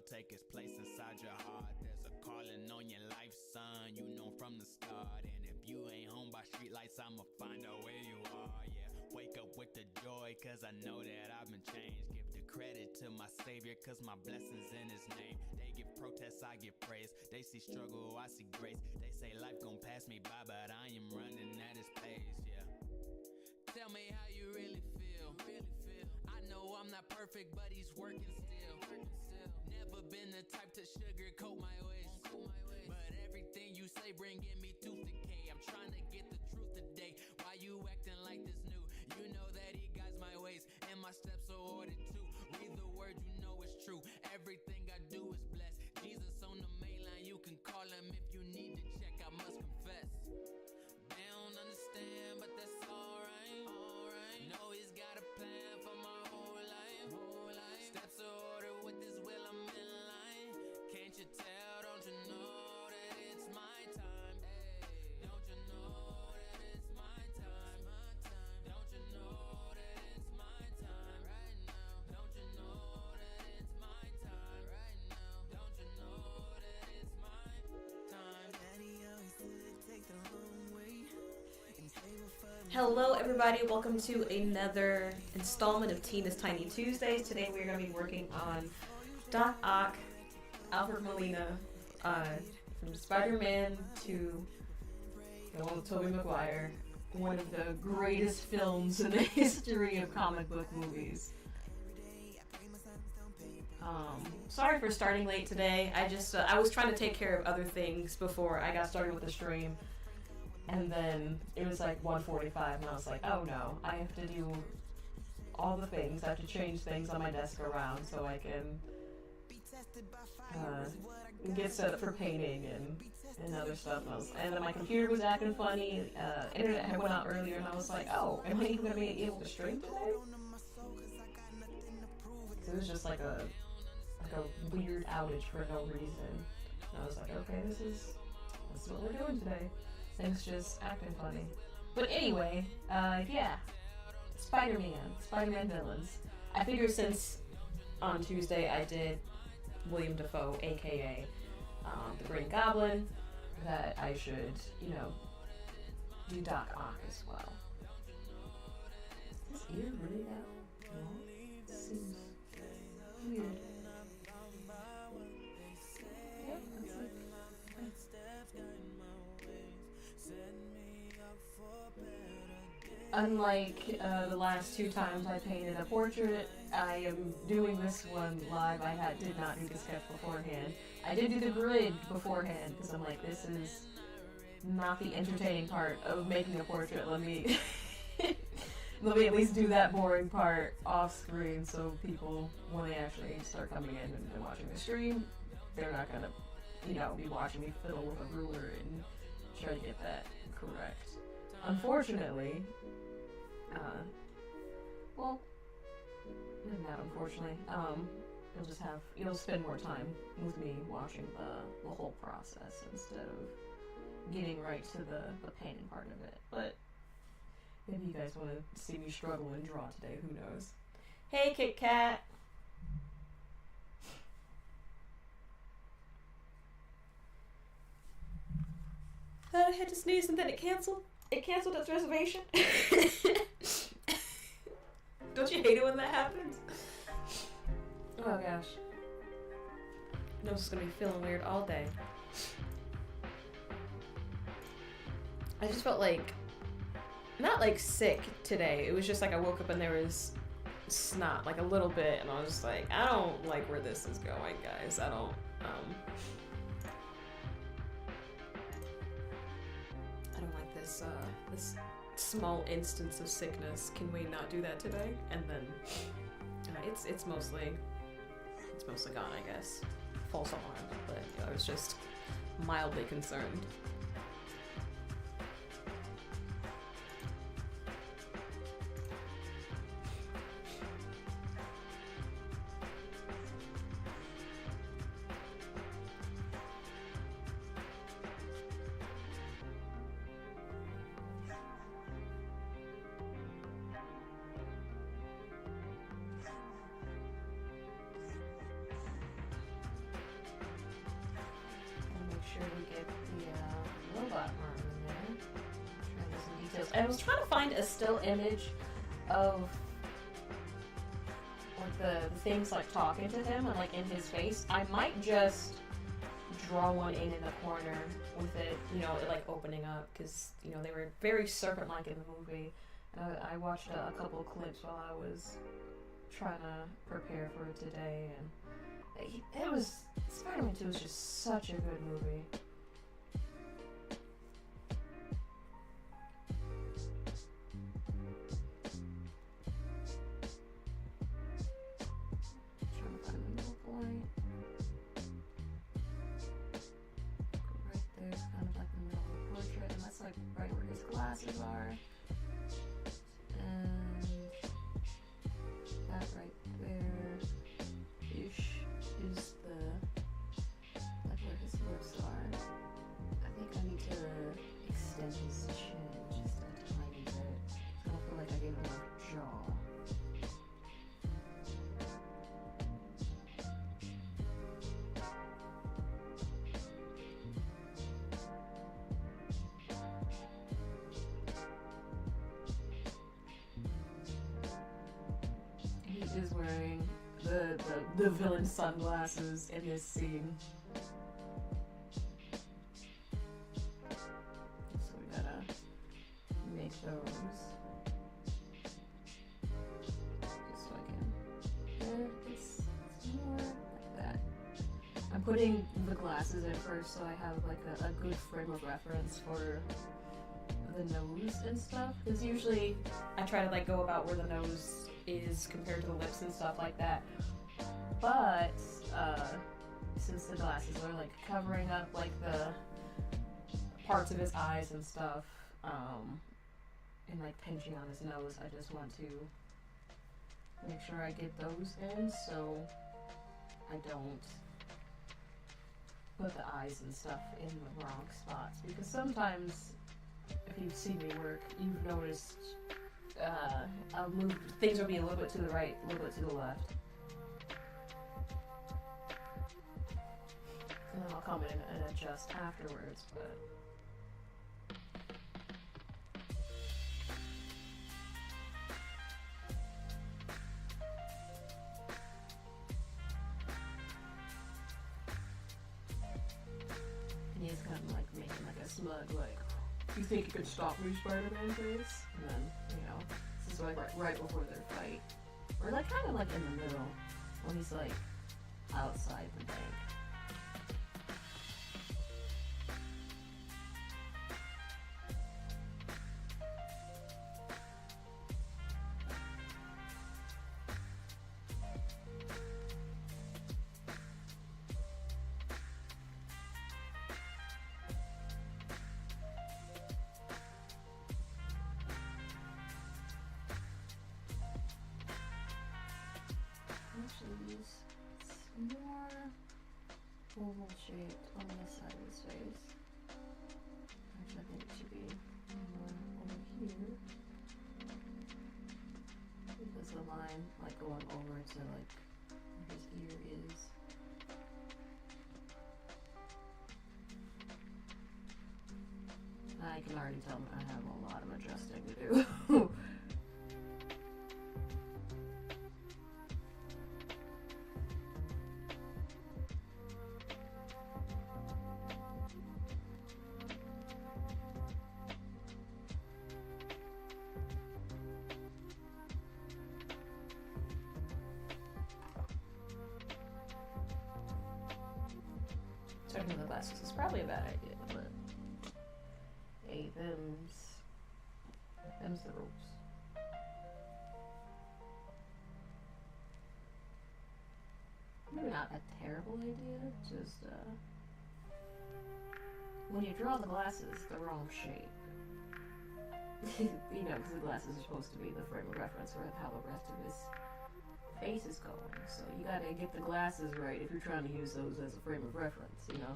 take its place inside your heart. There's a calling on your life, son, you know from the start. And if you ain't home by streetlights, I'ma find out where you are, yeah. Wake up with the joy, cause I know that I've been changed. Give the credit to my savior, cause my blessings in his name. They give protests, I give praise. They see struggle, I see grace. They say life gon' pass me by, but I am running at his pace, yeah. Tell me how you really feel. I know I'm not perfect, but he's working still. Never been the type to sugarcoat my ways. But everything you say bringing me tooth decay. I'm trying to get the truth today. Why you acting like this new? You know that he guides my ways, and my steps are ordered too. Read the word, you know it's true. Everything I do is blessed. Jesus on the main line, you can call him if you need to check. I must confess. They don't understand, but that's alright. Know he's got a plan for my whole life. Steps are ordered with his will, I'm in line. Can't you tell, don't you know that it's my time? Don't you know that it's my time? Don't you know that it's my time right now? Don't you know that it's my time right now? Don't you know that it's my time? Daddy always said take the long way. Hello everybody, welcome to another installment of Tina's Tiny Tuesdays. Today we're going to be working on Doc Ock, Alfred Molina, from Spider-Man to the one with Tobey Maguire, one of the greatest films in the history of comic book movies. Sorry for starting late today. I was trying to take care of other things before I got started with the stream. And then it was like 1:45 and I was like, oh no, I have to do all the things. I have to change things on my desk around so I can get set up for painting and other stuff. And then my computer was acting funny. Internet had went out earlier and I was like, oh, am I even going to be able to stream today? So it was just like a weird outage for no reason. And I was like, okay, this is what we're doing today. Things just acting funny. But anyway, yeah. Spider-Man villains. I figured since on Tuesday I did William Dafoe, aka the Green Goblin, that I should, do Doc Ock as well. Is his ear really that long? It seems weird. Yep, that's like... Unlike the last two times I painted a portrait, I am doing this one live. I did not do the sketch beforehand. I did do the grid beforehand because I'm like, this is not the entertaining part of making a portrait. Let me at least do that boring part off screen so people, when they actually start coming in and watching the stream, they're not gonna, be watching me fiddle with a ruler and try to get that correct. Unfortunately, not unfortunately, you'll spend more time with me watching the whole process instead of getting right to the painting part of it. But maybe you guys want to see me struggle and draw today, who knows? Hey, Kit Kat! I had to sneeze and then it canceled. It canceled its reservation. Don't you hate it when that happens? Oh gosh. I'm just gonna be feeling weird all day. I just felt like, not like sick today. It was just like I woke up and there was snot, like a little bit, and I was just like, I don't like where this is going, guys. I don't like this small instance of sickness. Can we not do that today? And then it's mostly gone, I guess. False alarm, but I was just mildly concerned. I was trying to find a still image of like the things like talking to him and like in his face. I might just draw one in the corner with it, you know, like opening up, because you know they were very serpent-like in the movie. I watched a couple clips while I was trying to prepare for it today, and it was Spider-Man 2 was just such a good movie. Trying to find the middle point. Right there, it's kind of like the middle of the portrait, and that's like right where his glasses are. And that right there ish is the like where his lips are. I think I need to extend his chin just a tiny bit. I don't feel like I gave him enough jaw. He is wearing the villain sunglasses in this scene. So we gotta make those. Just so I can. It's more like that. I'm putting the glasses in first so I have like a good frame of reference for the nose and stuff. Because usually I try to like go about where the nose is compared to the lips and stuff like that. But since the glasses are like covering up like the parts of his eyes and stuff, and like pinching on his nose, I just want to make sure I get those in so I don't put the eyes and stuff in the wrong spots. Because sometimes, if you've seen me work, you've noticed I'll move, things will be a little bit to the right, a little bit to the left. And then I'll come in and adjust afterwards, but... And he's kind of like making like a smug, like, you think you could stop me, Spider-Man face? And then, you know, this is like right before their fight. Or like kind of like in the middle, when he's like outside the bank. More oval shaped on this side of his face. Actually, I think it should be more over here. Because the line like going over to like where his ear is. I can already tell I have a lot of adjusting to do. Turning the glasses is probably a bad idea, but hey, them's the rules. Maybe not a terrible idea, just when you draw the glasses the wrong shape. You know, because the glasses are supposed to be the frame of reference for how the rest of his face is going, so you gotta get the glasses right if you're trying to use those as a frame of reference, you know?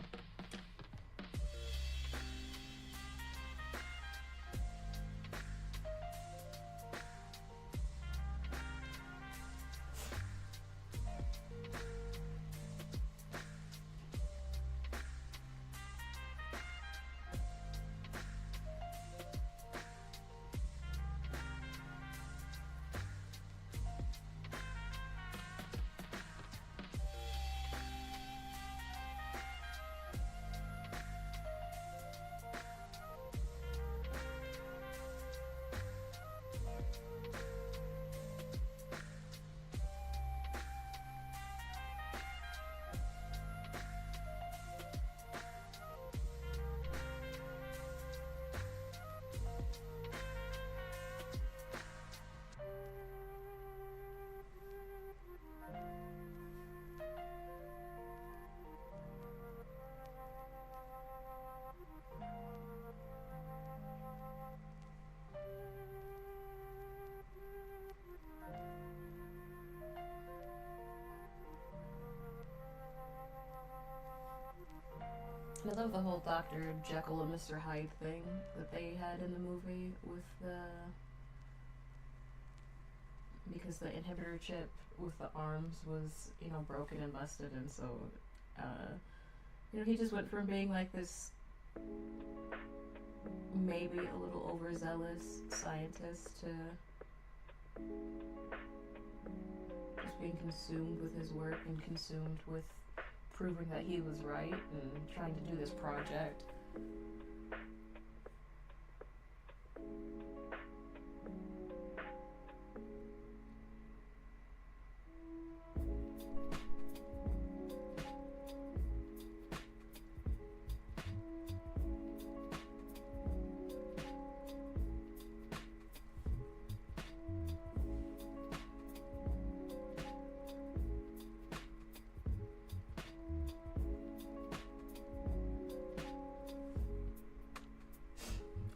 I love the whole Dr. Jekyll and Mr. Hyde thing that they had in the movie with because the inhibitor chip with the arms was, broken and busted, and so, he just went from being like this maybe a little overzealous scientist to just being consumed with his work and consumed with proving that he was right and trying to do this project.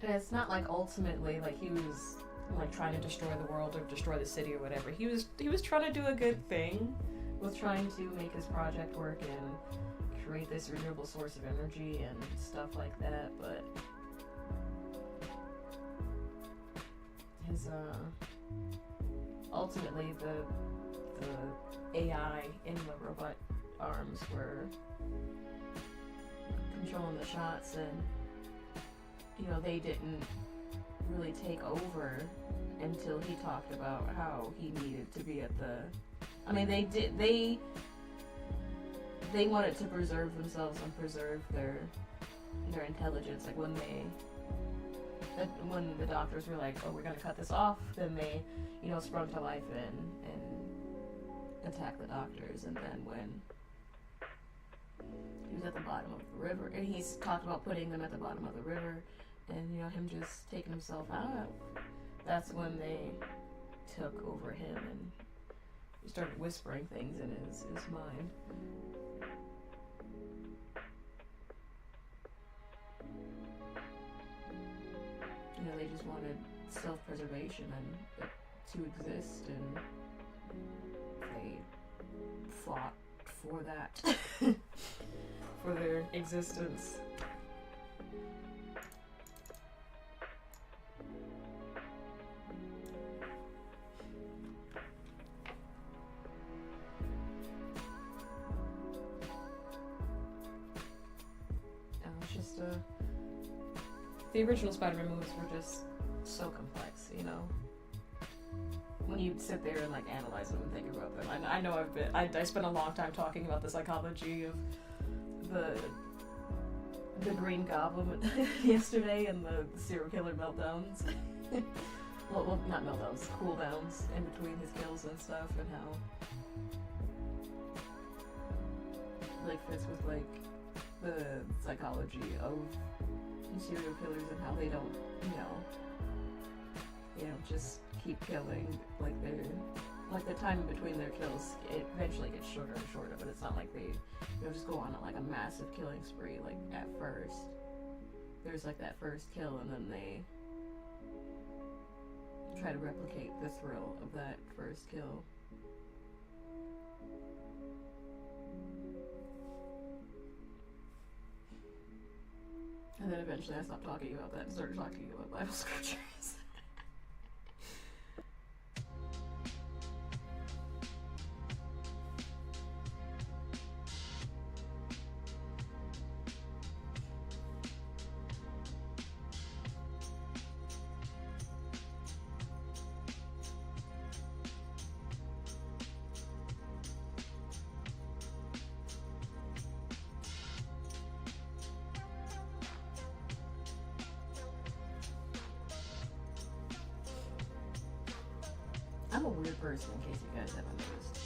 And it's not like ultimately like he was like trying to destroy the world or destroy the city or whatever. He was trying to do a good thing with trying to make his project work and create this renewable source of energy and stuff like that, but his ultimately the AI in the robot arms were controlling the shots, and they didn't really take over until he talked about how he needed to be at the... I mean, they wanted to preserve themselves and preserve their intelligence. Like when the doctors were like, oh, we're gonna cut this off, then they, sprung to life and attacked the doctors. And then when he was at the bottom of the river, and he's talked about putting them at the bottom of the river, and him just taking himself out, that's when they took over him and he started whispering things in his mind. They just wanted self-preservation and to exist, and they fought for that, for their existence. The original Spider-Man movies were just so complex, when you sit there and analyze them and think about them. I know I spent a long time talking about the psychology of the Green Goblin yesterday and the serial killer meltdowns. well, not meltdowns, cooldowns in between his kills and stuff, and how fits with the psychology of serial killers and how they don't, just keep killing. The time in between their kills, it eventually gets shorter and shorter, but it's not like they, just go on a massive killing spree. At first, there's that first kill, and then they try to replicate the thrill of that first kill. And then eventually I stopped talking about that and started talking about Bible scriptures. I'm a weird person, in case you guys haven't noticed.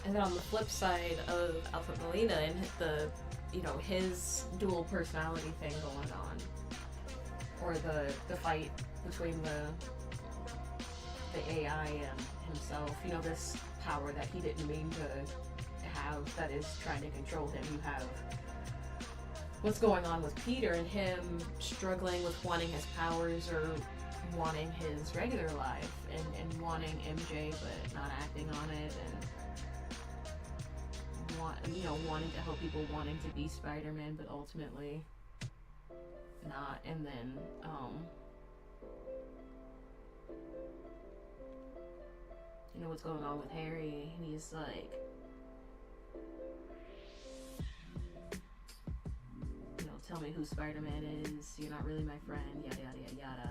And then on the flip side of Alfred Molina and the, his dual personality thing going on, or the fight between the AI and himself, this power that he didn't mean to have that is trying to control him. You have what's going on with Peter and him struggling with wanting his powers or wanting his regular life and wanting MJ but not acting on it, and wanting to help people, wanting to be Spider-Man but ultimately not. And then what's going on with Harry, and he's like, tell me who Spider-Man is, you're not really my friend, yada yada yada yada.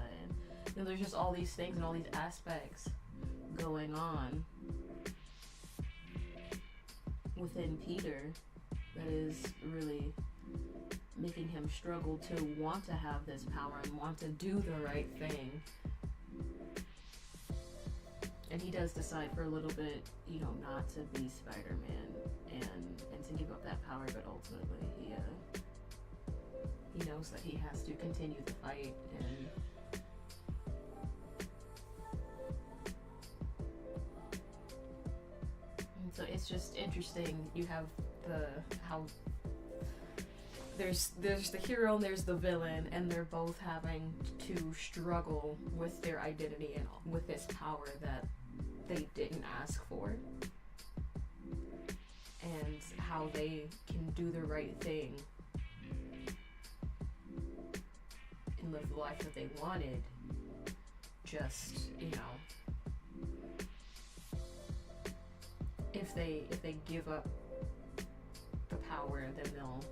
And there's just all these things and all these aspects going on within Peter that is really making him struggle to want to have this power and want to do the right thing. And he does decide for a little bit, not to be Spider-Man and to give up that power, but ultimately he knows that he has to continue the fight. And so it's just interesting. You have how there's the hero and there's the villain, and they're both having to struggle with their identity and with this power that they didn't ask for, and how they can do the right thing and live the life that they wanted. Just, if they give up the power, then they'll,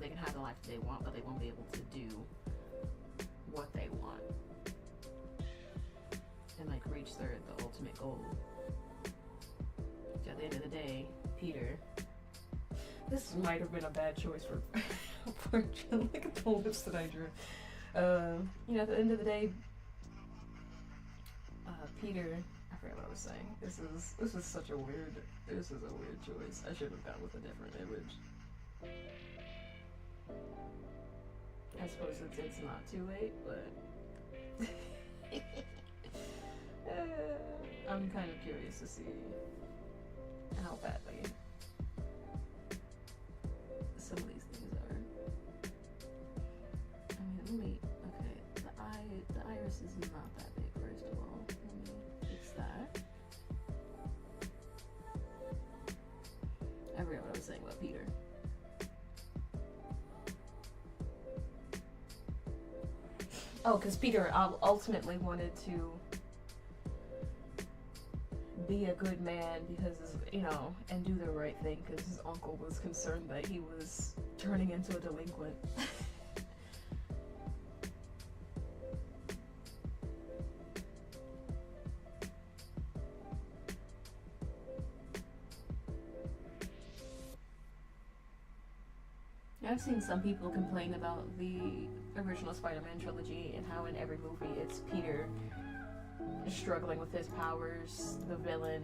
they can have the life that they want, but they won't be able to do what they want and reach the ultimate goal. At the end of the day, Peter, this might have been a bad choice for the lips that I drew. At the end of the day, Peter, I forgot what I was saying. This is a weird choice. I should have gone with a different image. I suppose it's not too late, but I'm kind of curious to see how badly some of these things are. I mean, the iris is not that big, first of all. Let me fix that. I forgot what I was saying about Peter. Oh, because Peter ultimately wanted to be a good man because, and do the right thing because his uncle was concerned that he was turning into a delinquent. I've seen some people complain about the original Spider-Man trilogy and how in every movie it's Peter struggling with his powers. The villain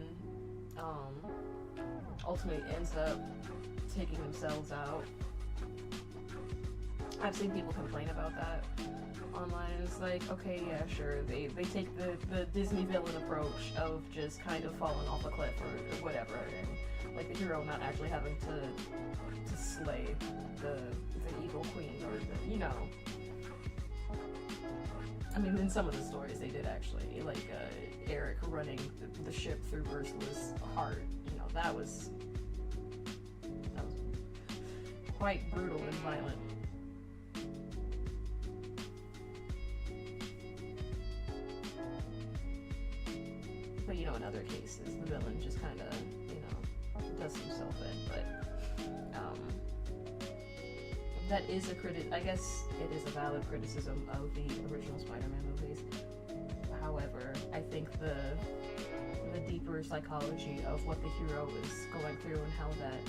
ultimately ends up taking themselves out. I've seen people complain about that online. It's like, okay, yeah, sure. They take the Disney villain approach of just kind of falling off a cliff or whatever, and the hero not actually having to slay the evil queen or I mean, in some of the stories they did actually, Eric running the ship through Ursula's heart. That was quite brutal and violent. But in other cases, the villain just kind of, does himself in. But that is I guess it is a valid criticism of the original Spider-Man movies. However, I think the deeper psychology of what the hero is going through and how that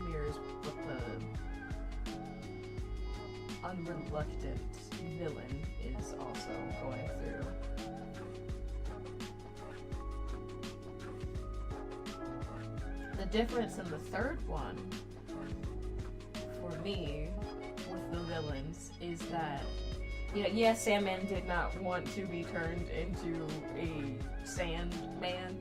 mirrors what the unreluctant villain is also going through. difference in the third one, for me, with the villains, is that, you know, yes, Sandman did not want to be turned into a Sandman.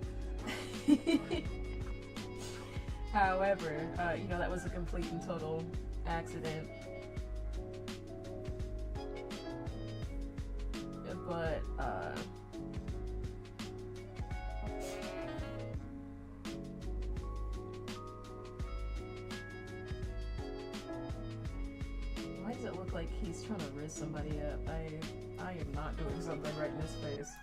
However, you know, that was a complete and total accident. But, why does it look like he's trying to riz somebody up? I am not doing something right in his face.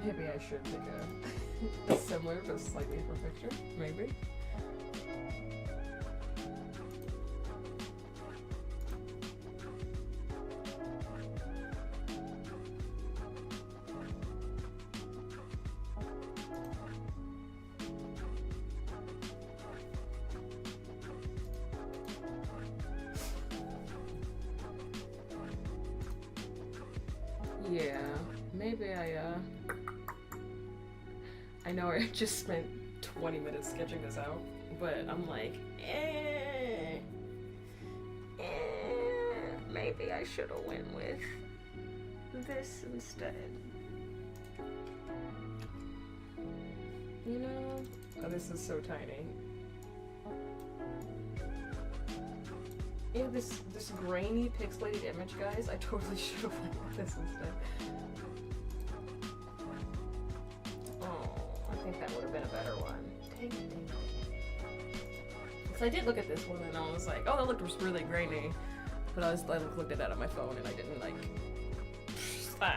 Maybe I should take a similar but slightly different picture. Maybe. Yeah, maybe I know I just spent 20 minutes sketching this out, but I'm like, maybe I should have went with this instead. You know? Oh, this is so tiny. Yeah, this grainy pixelated image, guys, I totally should have went with this instead. I think that would have been a better one. Dang it, dang it. Because I did look at this one and I was like, oh, that looked really grainy. But I looked at that on my phone and I didn't like. I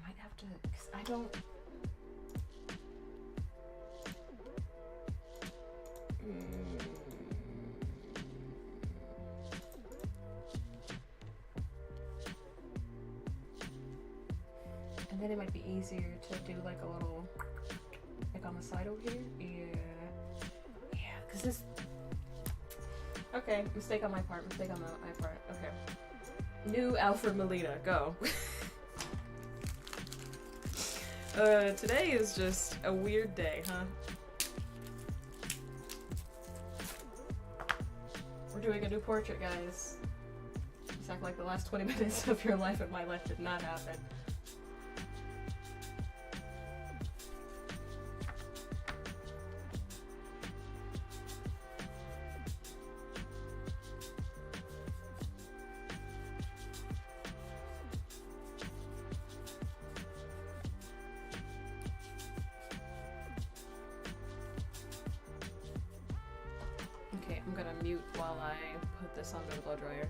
might have to, because I don't. And then it might be easier to do like a little, like on the side over here. Yeah, because this. Okay, mistake on my part. Mistake on my part. Okay. New Alfred Molina, go. Today is just a weird day, huh? We're doing a new portrait, guys. It's act like the last 20 minutes of your life and my life did not happen. Okay, I'm gonna mute while I put this under the blow dryer.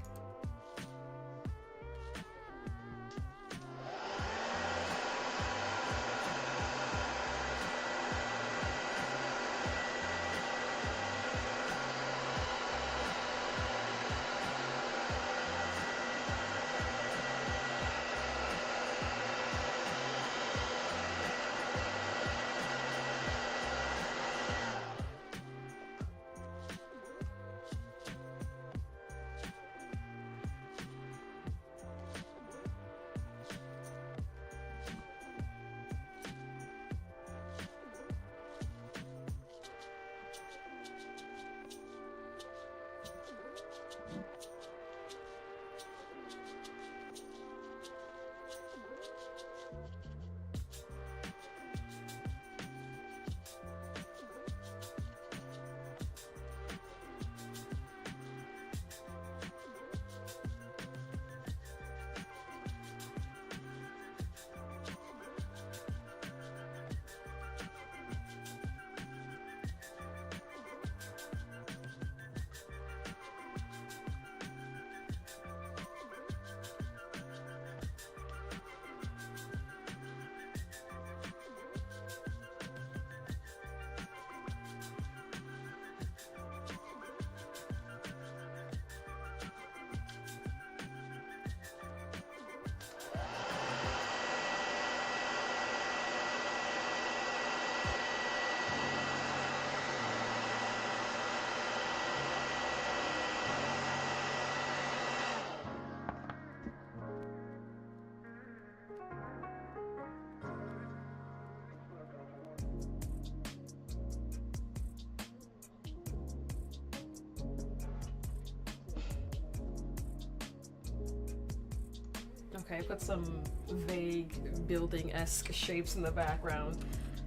Okay, I put some vague building-esque shapes in the background.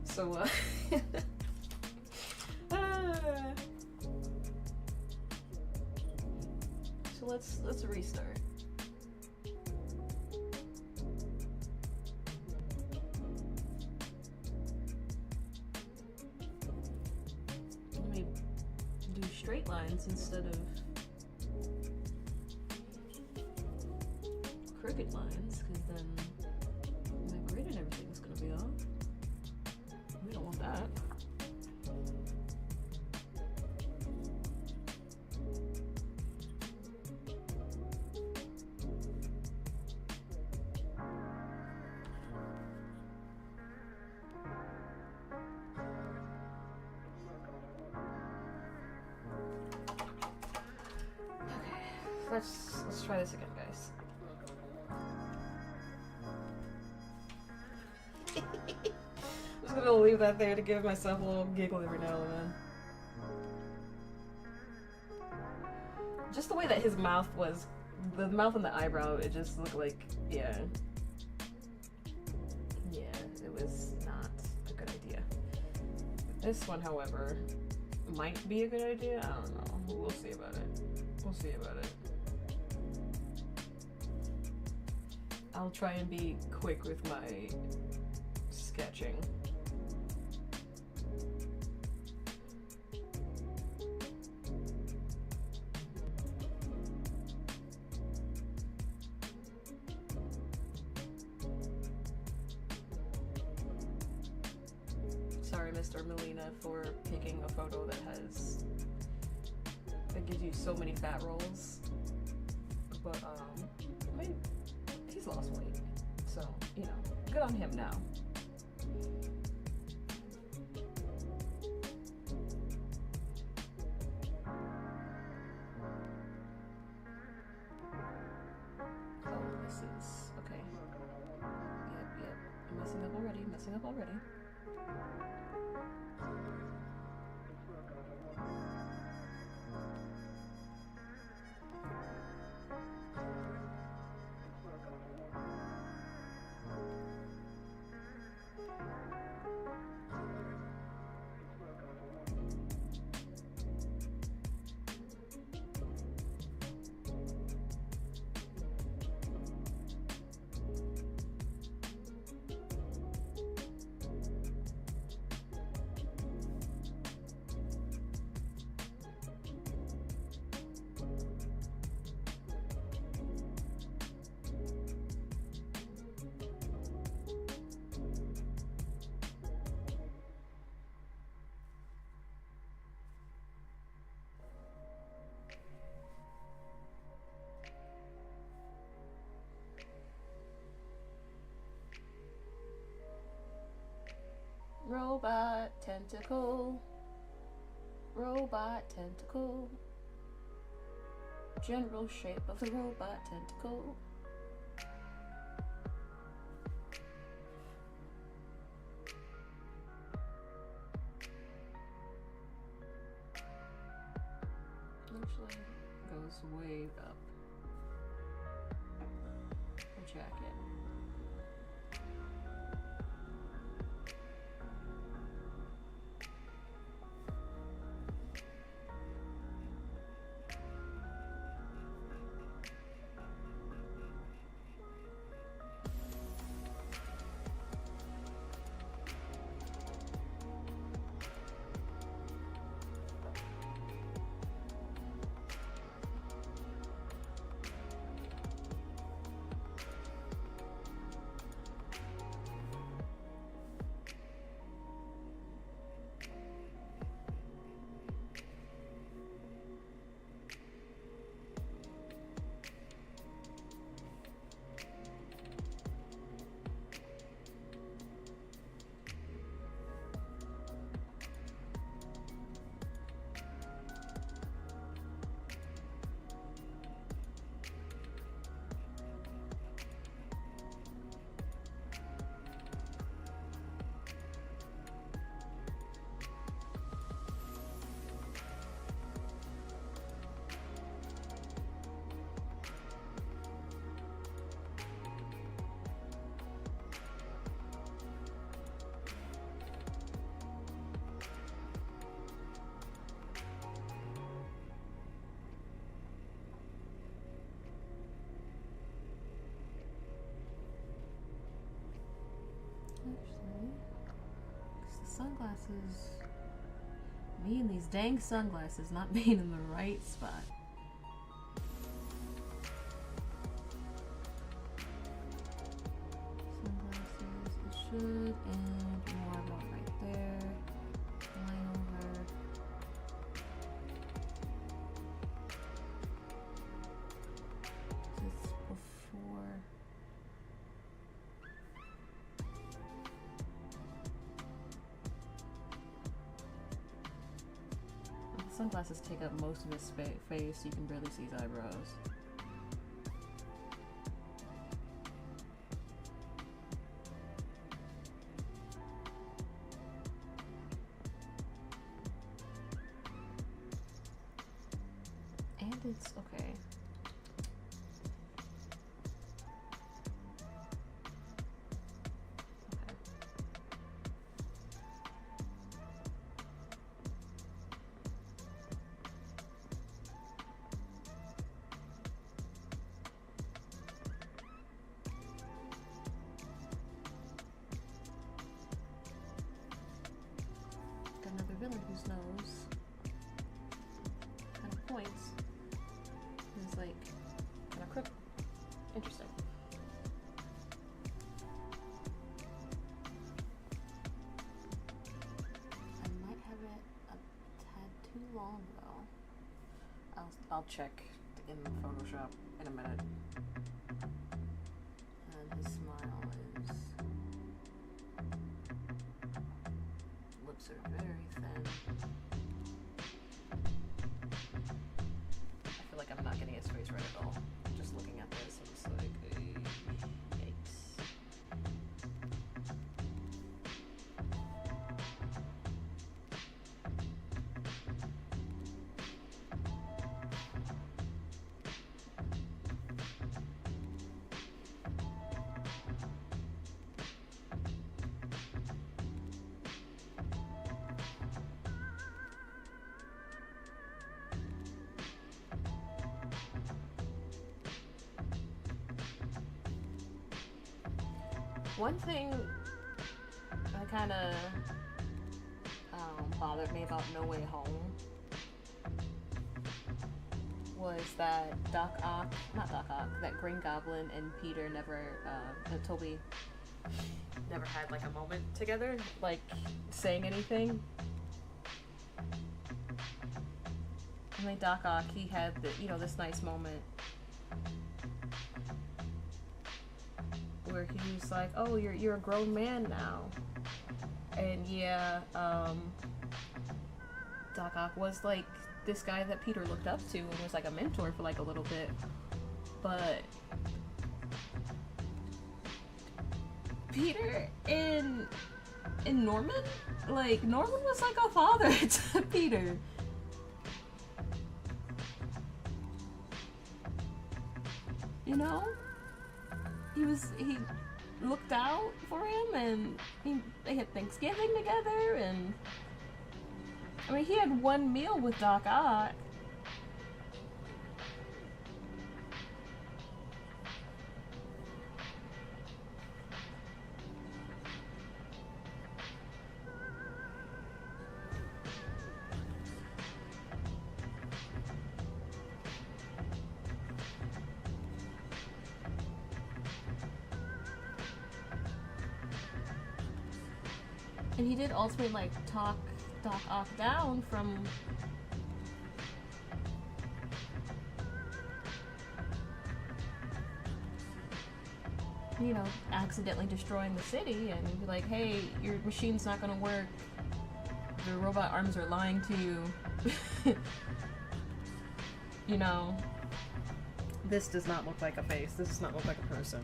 So, so let's restart. Let me do straight lines instead of crooked lines, because then my grid and everything's gonna be off. We don't want that. Okay, let's try this again, guys. I'm just gonna leave that there to give myself a little giggle every now and then. Just the way that his mouth was, the mouth and the eyebrow, it just looked like, yeah. Yeah, it was not a good idea. This one, however, might be a good idea. I don't know. We'll see about it. We'll see about it. I'll try and be quick with my sketching. Sorry, Mr. Molina, for picking a photo that gives you so many fat rolls. But I mean, he's lost weight, so you know, good on him now. Oh, this is okay. Yep. I'm messing up already. Robot tentacle. Robot tentacle. General shape of the robot tentacle. Actually goes way up. A jacket. Sunglasses. Me and these dang sunglasses not being in the right spot. Sunglasses, it should, and more about right there. Line over. This before. Sunglasses take up most of his face, you can barely see his eyebrows. And it's okay. Another villain whose nose kind of points. It's like kind of crooked. Interesting. I might have it a tad too long though. I'll check in Photoshop in a minute. And his smile is. Lips are very thin. I feel like I'm not getting his face right at all. Just looking at this, it's like, yikes. One thing that kind of bothered me about No Way Home was that that Green Goblin and Peter never, Toby never had like a moment together, like saying anything. I mean, Doc Ock, he had the, this nice moment where he was like, "Oh, you're a grown man now," and yeah, Doc Ock was like this guy that Peter looked up to and was like a mentor for like a little bit, but Peter and Norman, like Norman was like a father to Peter. You know? He looked out for him, and they had Thanksgiving together, and I mean, he had one meal with Doc Ock. And he did ultimately, like, talk Doc Ock down from accidentally destroying the city, and be like, hey, your machine's not gonna work. The robot arms are lying to you. This does not look like a face. This does not look like a person.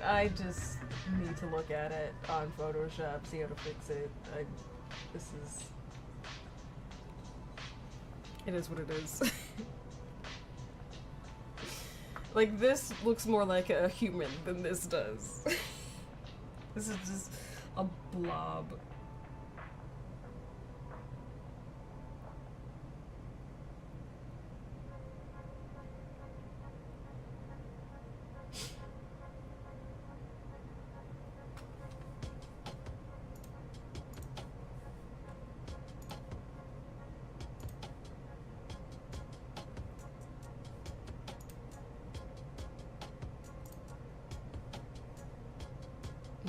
I just need to look at it on Photoshop, see how to fix it. It is what it is. Like, this looks more like a human than this does. This is just a blob.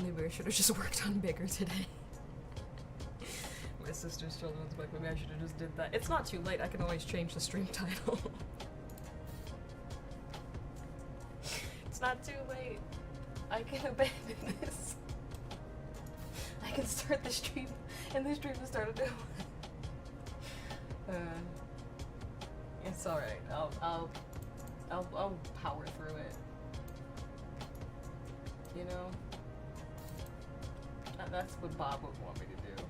Maybe I should have just worked on bigger today. My sister's children's book, maybe I should have just did that. It's not too late, I can always change the stream title. It's not too late. I can abandon this. I can start the stream, and the stream will start a new one. It's alright. I'll power through it. You know? That's what Bob would want me to do.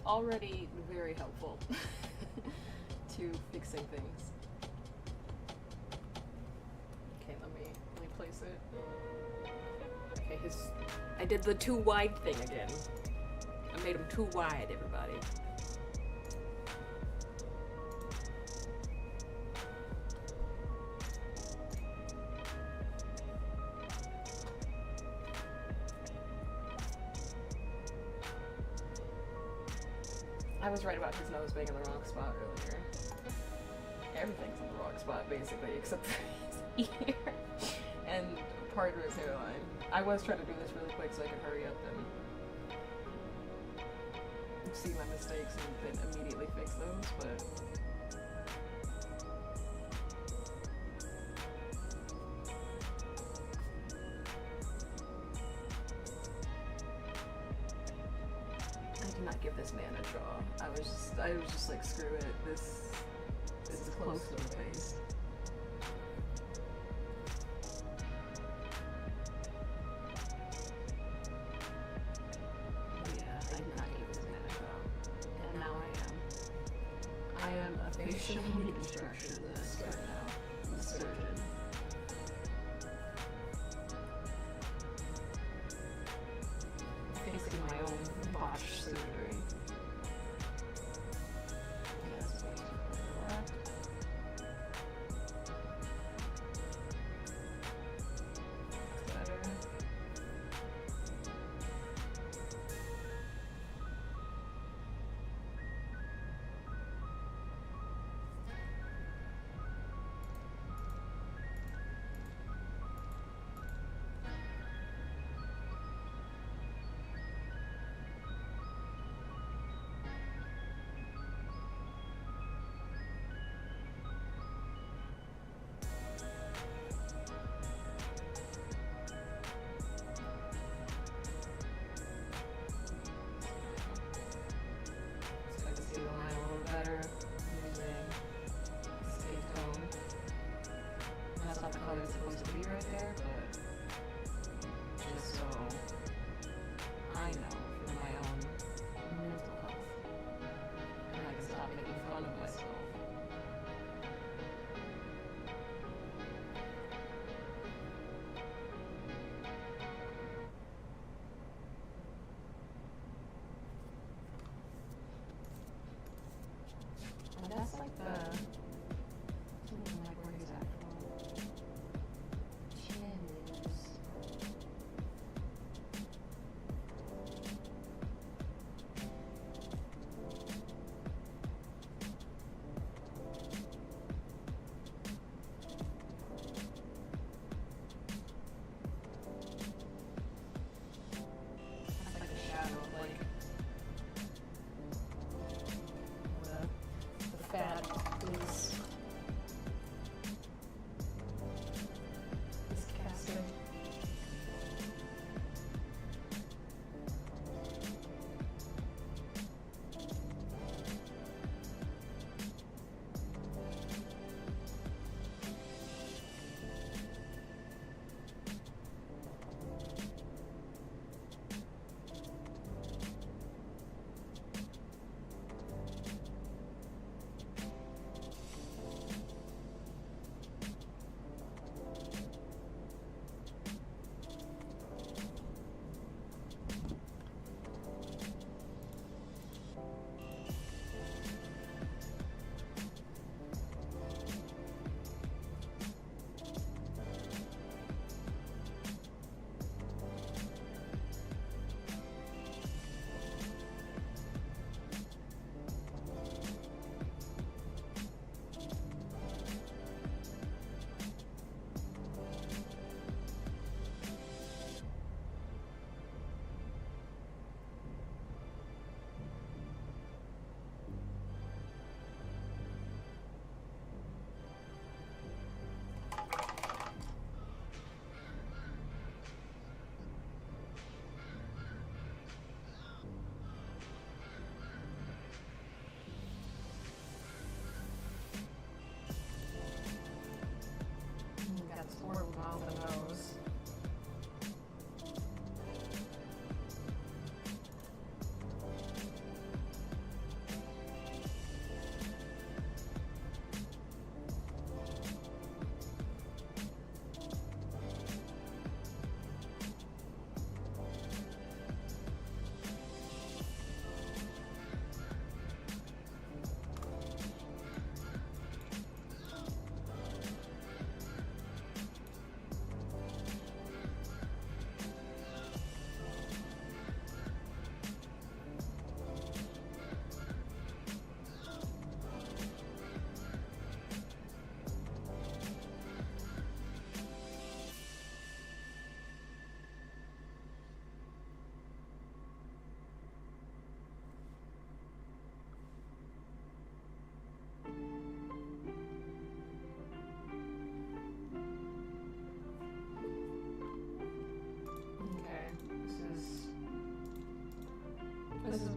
Already very helpful to fixing things. Okay, let me place it. Okay, I did the too wide thing again. I made them too wide, everybody. I was right about his nose being in the wrong spot earlier. Everything's in the wrong spot, basically, except for his ear and part of his hairline. I was trying to do this really quick so I could hurry up and see my mistakes and then immediately fix those, but... give this man a draw. I was just like, screw it. This is close to the face. Yeah, I did not give this man a draw. And now I am a facial reconstructionist right now. I'm a surgeon. Facing my own botched surgery.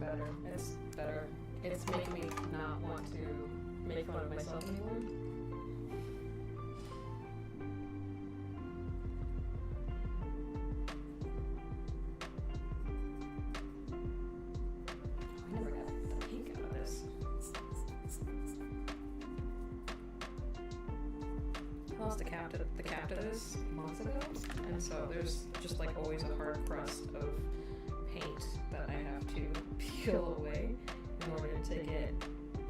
better. It's better. It's making me not want to make fun of myself anymore. I never got the pink out of this. I lost the cap to this months ago, and so there's just like always a hard crust of paint that I have to peel away in order to get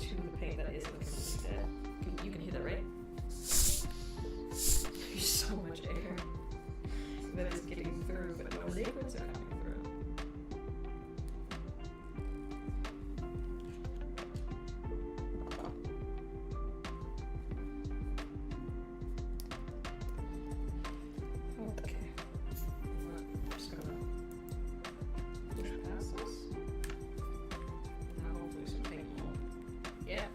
to the paint that isn't completed. You can hear that, right? There's so much air that is getting through, but no liquids are coming through. Okay. I'm just gonna push past this. Now hopefully some paint will. Yeah.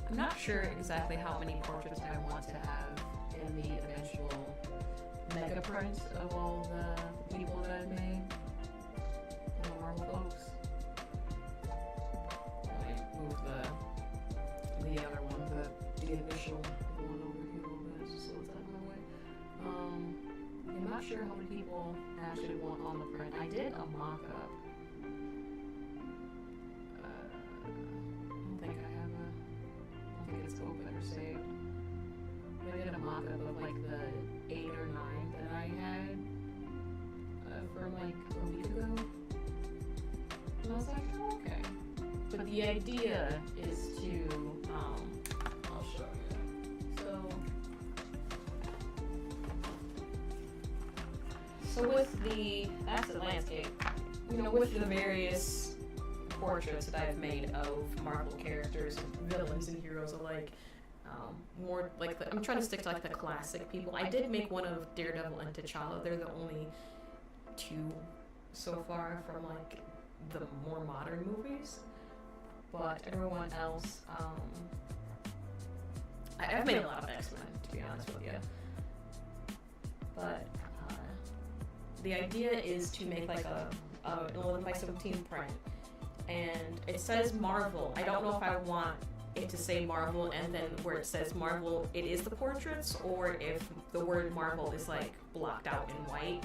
I'm not sure exactly how many portraits I want to have in the eventual mega print of all the people that I've made. The Marvel folks. I move the other one, the initial one over here a little bit, just so it's out of my way. I'm not sure how many people actually want on the print. I did a mock-up. It's open or saved. I did a mock-up of like the 8 or 9 that I had from like a week ago. And I was like, oh, okay. But the idea is to, I'll show you. So with that's the landscape. You know, with the various portraits that I've made of Marvel characters, villains and heroes alike. More like I'm trying to stick to like the classic people. I did make one of Daredevil and T'Challa. They're the only 2 so far from like the more modern movies. But everyone else, I've made a lot of X-Men, to be honest with you. But the idea is to make like a 11x17 print. And it says Marvel. I don't know if I want it to say Marvel and then where it says Marvel it is the portraits, or if the word Marvel is like blocked out in white,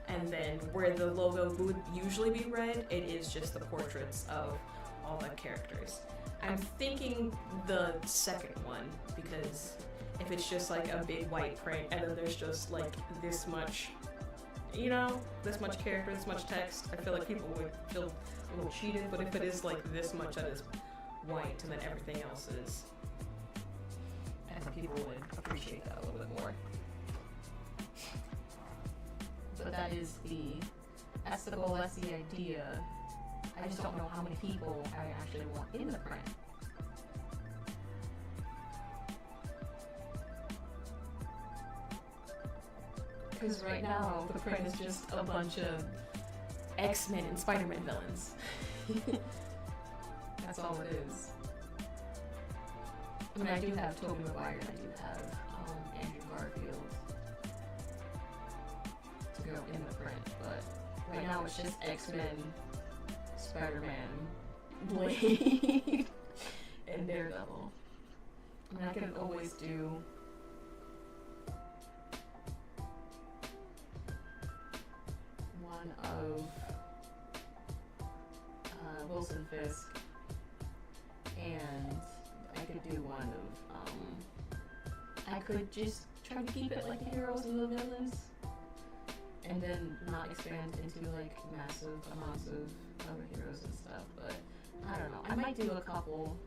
and then where the logo would usually be red, it is just the portraits of all the characters. I'm thinking the second one, because if it's just like a big white print and then there's just like this much, you know, this much character, this much text, I feel like people would feel a little cheated. But if it is like this much that is white and then everything else is, I think people would appreciate that a little bit more. But that's the goal, that's the idea. I just don't know how many people I actually want in the print. Because right now, the print is just a bunch of X-Men and Spider-Man villains. That's all it is. I mean, I do have Tobey Maguire and I do have Andrew Garfield to go in the print, but right now it's just X-Men, Spider-Man, Blade, and Daredevil. I mean, I can always do one of Wilson Fisk and I could do one of, I could just try to keep it like the heroes and the villains, and then not expand into like massive amounts of other heroes and stuff, but I don't know. I might do a couple.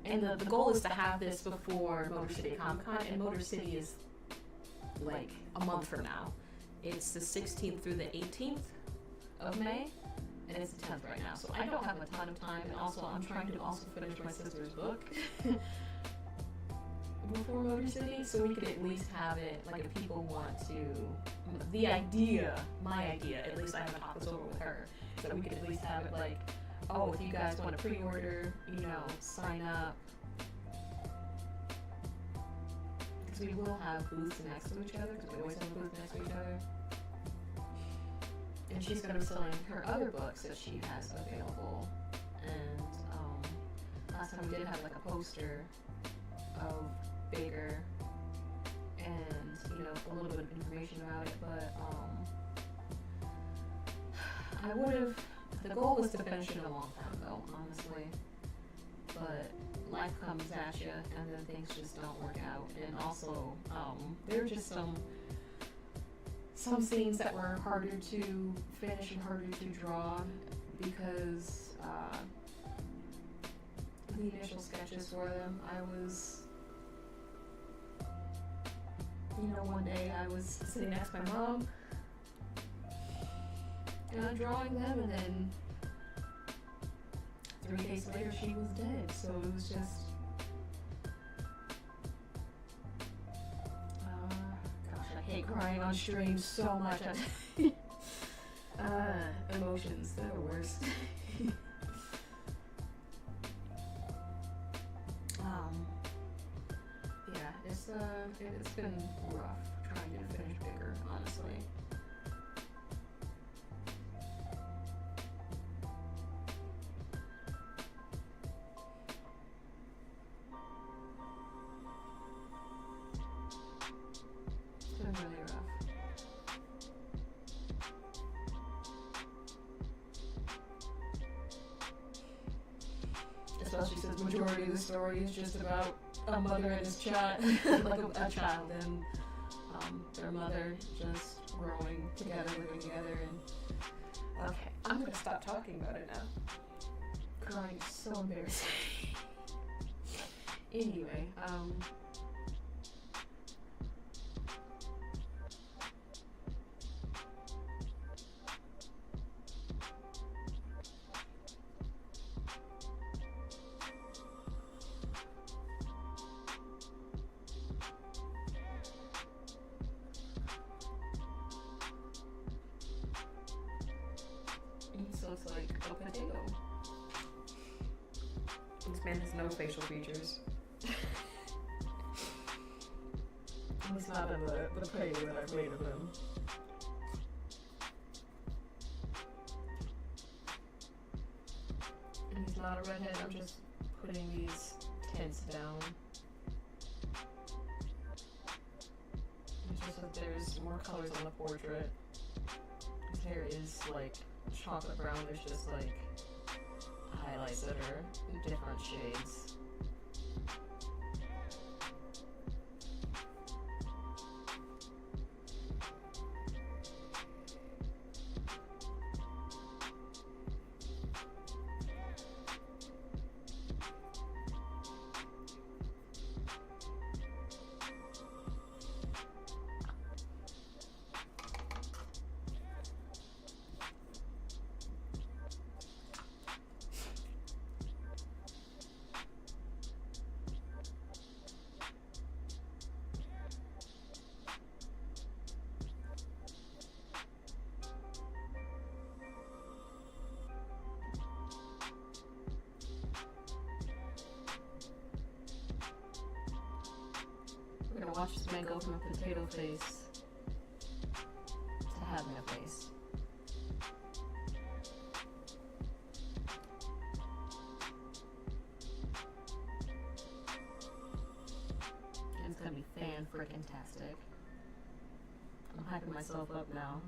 And the goal is to have this before Motor City Comic Con, and Motor City is like a month from now. It's the 16th through the 18th of May, and it's the 10th right now, so I don't have a ton of time, and also I'm trying to also finish my sister's book before Motor City, so we could at least have it, like if people want to, my idea, at least I haven't talked this over with her, so we could at least have it like, oh, if you guys want to pre-order, you know, sign up. Because we will have booths next to each other, because we always have a booth next to each other. And she's going to be selling her other books that she has available. And last time we did have like a poster of Bigger and, you know, a little bit of information about it, but I would have, the goal was to finish it a long time ago, honestly, but life comes at you and then things just don't work out, and also there are just some scenes that were harder to finish and harder to draw because the initial sketches for them, I was, you know, one day I was sitting next to my mom drawing them, and then 3 days later she was dead, so it was just gosh, I hate crying on stream so much. Emotions, they're the worst. Yeah, it's been rough trying to finish Bigger, honestly. It's been really rough. Especially since the majority of the story is just about a mother and his child, like a child and their mother just growing together, living together, and okay, I'm gonna stop talking about it now. Crying is so embarrassing. Anyway, so it's like a potato. This man has no facial features. He's not in the painting that I've made of him. And he's not a redhead, I'm just putting these tints down. It's just that there's more colors on the portrait. His hair is like chocolate brown, there's just like highlights that are different shades. We're gonna watch this man go from a potato face to having a face. And it's gonna be fan-frickin-tastic. I'm hyping myself up now,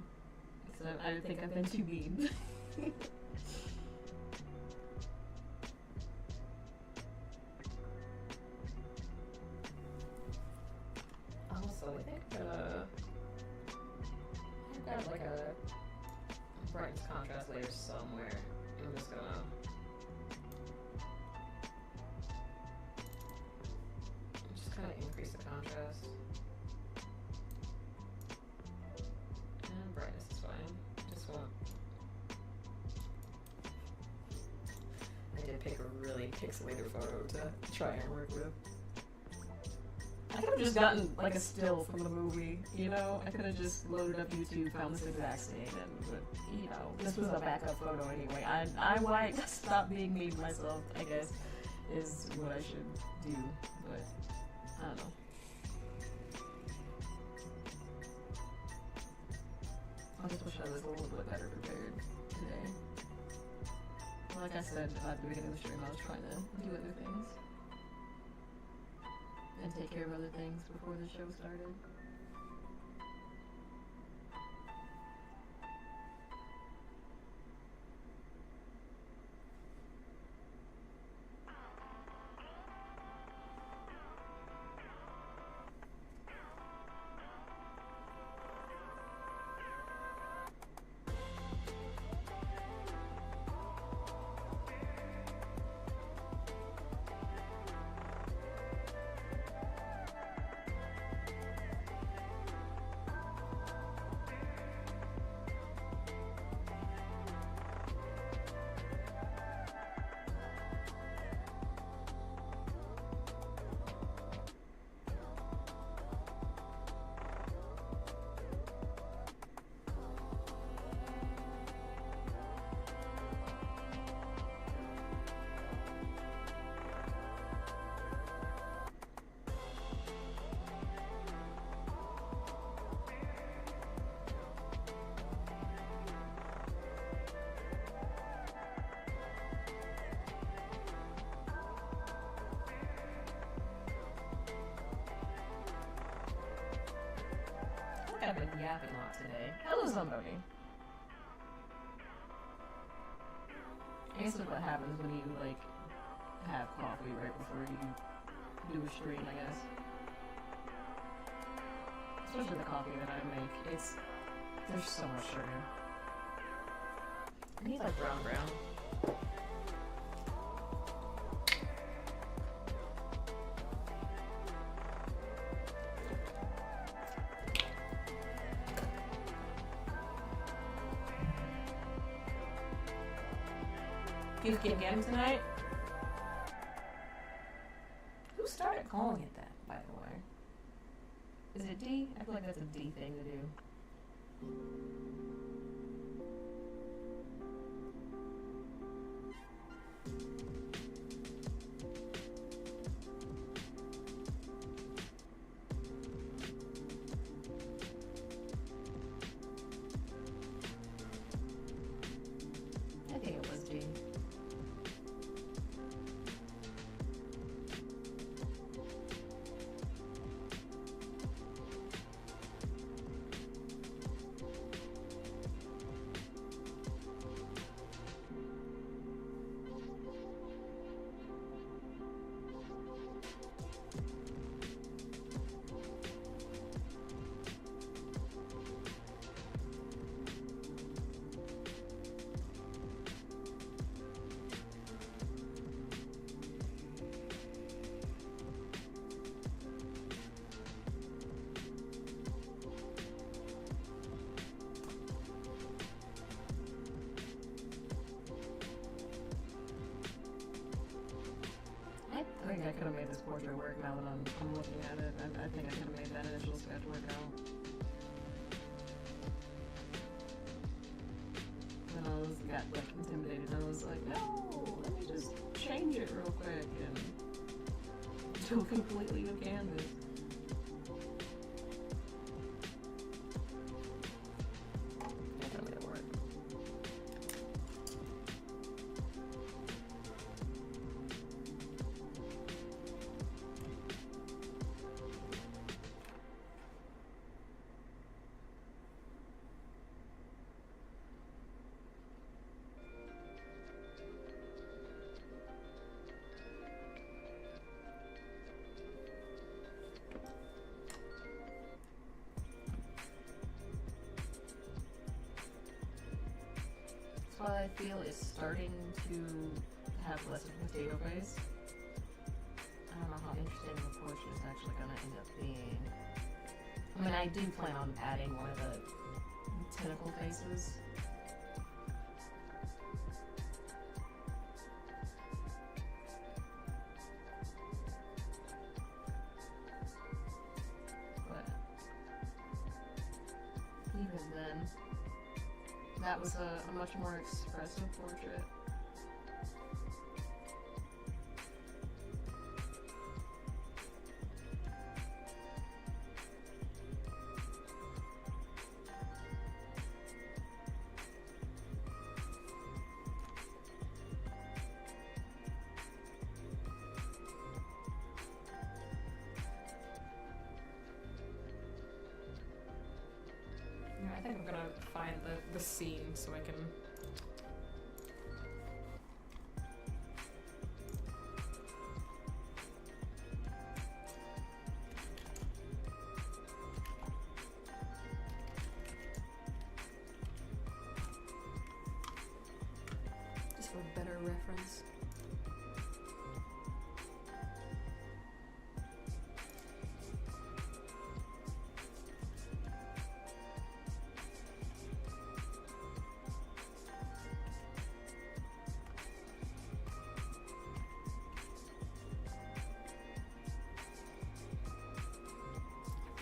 because I think I've been too mean. brightness contrast layer somewhere. I'm just gonna kind of increase the contrast. And brightness is fine. Just want. I did pick a really pixelated photo to try and work with. I could have just gotten like a still from the movie, you know? I could have just loaded up YouTube, found this exact scene, but you know, this was a backup photo anyway. I stop being mean to myself, I guess, is what I should do, but I don't know. I just wish I was a little bit better prepared today. Like I said at the beginning of the stream, I was trying to do other things and take care of other things before the show started. I've been yapping a lot today. Hello, somebody. I guess that's what happens when you, like, have coffee right before you do a stream, I guess. Especially the coffee that I make. There's so much sugar. I need, like, brown. You get game tonight? Who started calling it that, by the way? Is it D? I feel like that's a D thing to do. I think it was D. I think I could have made this portrait work now that I'm looking at it. I think I could have made that initial sketch work out. Then I got like intimidated and I was like, no, let me just change it real quick and do a completely new canvas. I could have made it work. spot I feel is starting to have less of a potato face. I don't know how interesting the portrait is actually going to end up being. I mean, I do plan on adding one of the tentacle faces. But even then, that was a much more expressive portrait. I think I'm gonna find the scene so I can. Just for a better reference.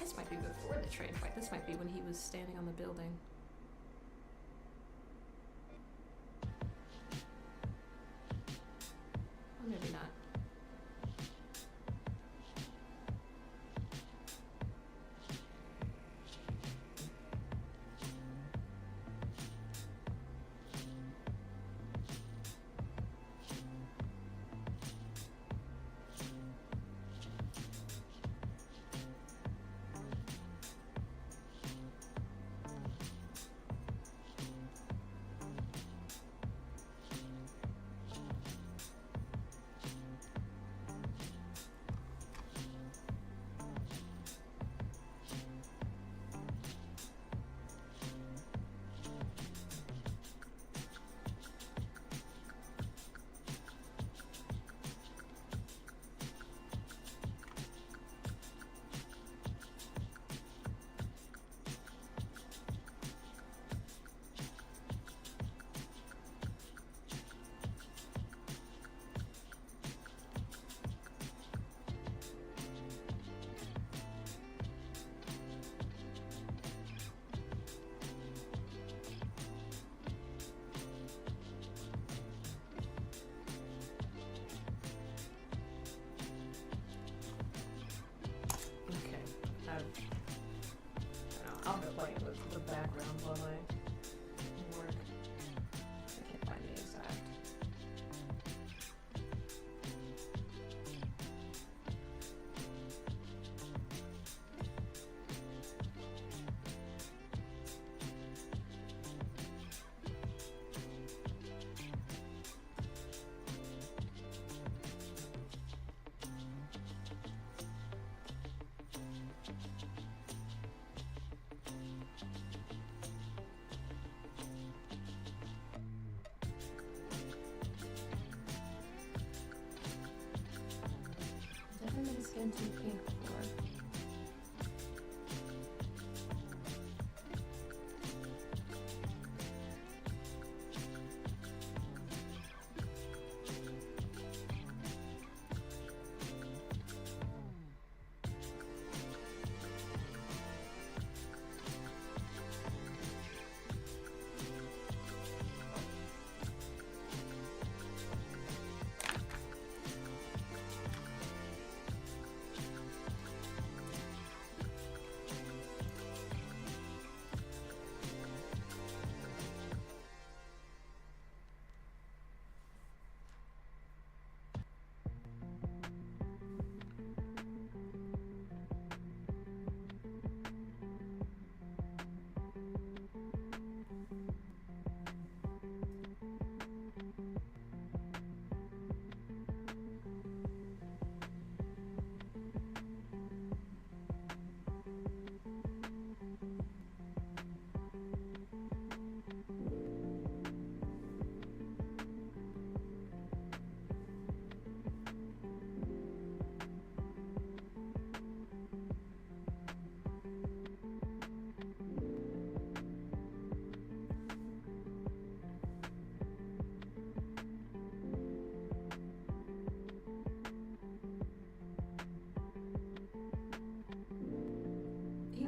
This might be before the train fight. This might be when he was standing on the building. Or maybe not.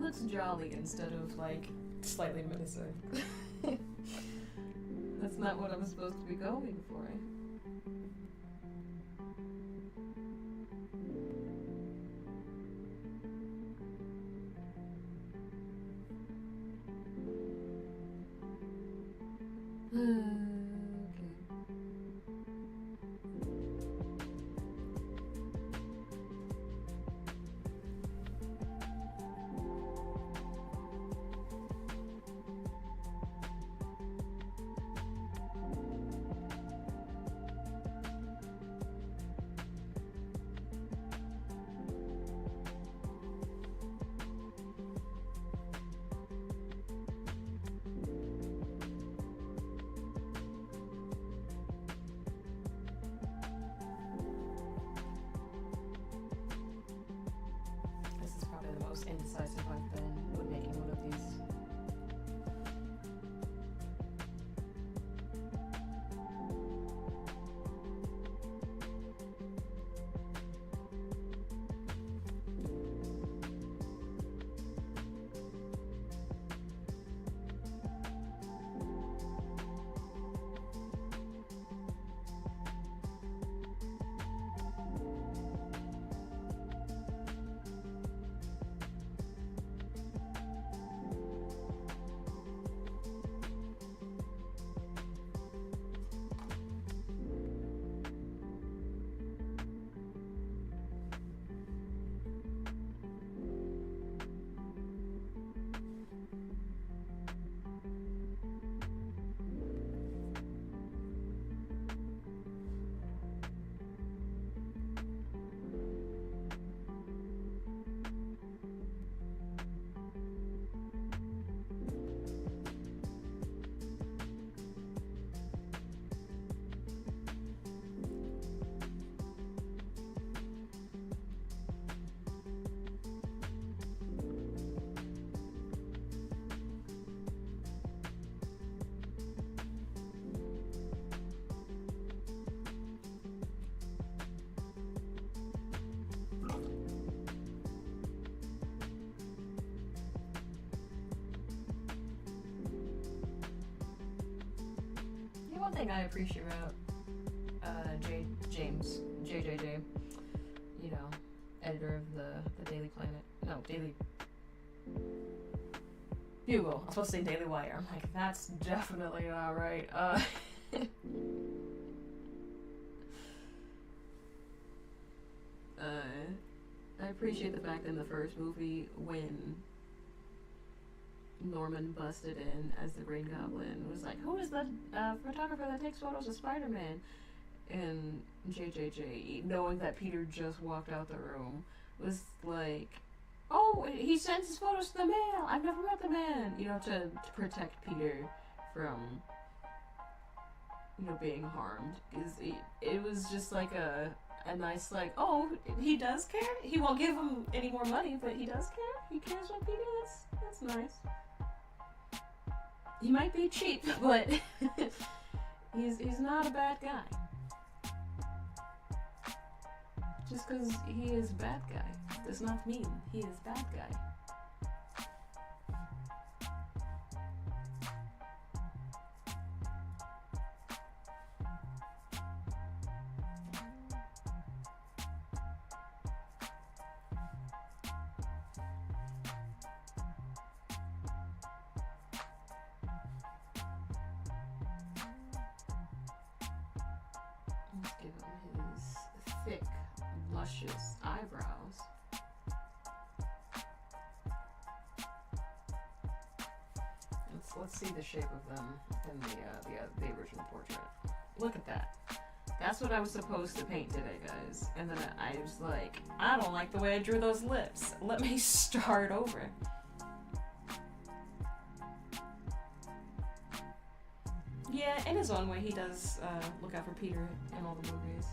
looks jolly instead of, like, slightly menacing. That's not what I'm supposed to be going for. Indecisive I've been when making one of these. One thing I appreciate about JJJ, you know, editor of the Daily Planet, no, Daily Bugle. I was supposed to say Daily Wire. I'm like, that's definitely not right. I appreciate the fact that in the first movie when Norman busted in as the Green Goblin was like, who is the photographer that takes photos of Spider-Man? And JJJ, knowing that Peter just walked out the room, was like, oh, he sends his photos to the mail. I've never met the man. You know, to protect Peter from, you know, being harmed. Because it was just like a nice, like, oh, he does care? He won't give him any more money, but he does care? He cares about Peter? That's nice. He might be cheap, but he's not a bad guy. Just because he is a bad guy does not mean he is a bad guy. Let's give him his thick, luscious eyebrows. Let's see the shape of them in the original portrait. Look at that. That's what I was supposed to paint today, guys. And then I was like, I don't like the way I drew those lips. Let me start over. Yeah, in his own way, he does look out for Peter in all the movies.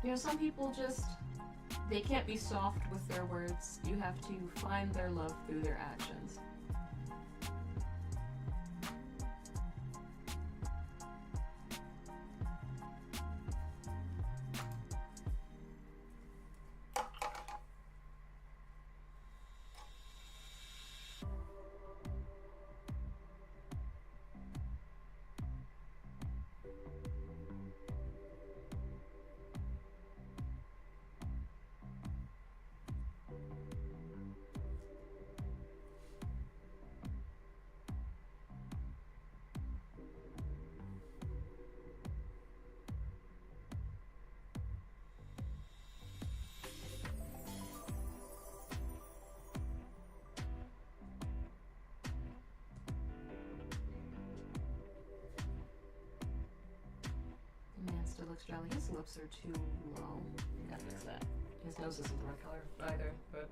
You know, some people just, they can't be soft with their words. You have to find their love through their actions. looks jolly. His lips are too low. Gotta fix that. His nose isn't the right color either, but...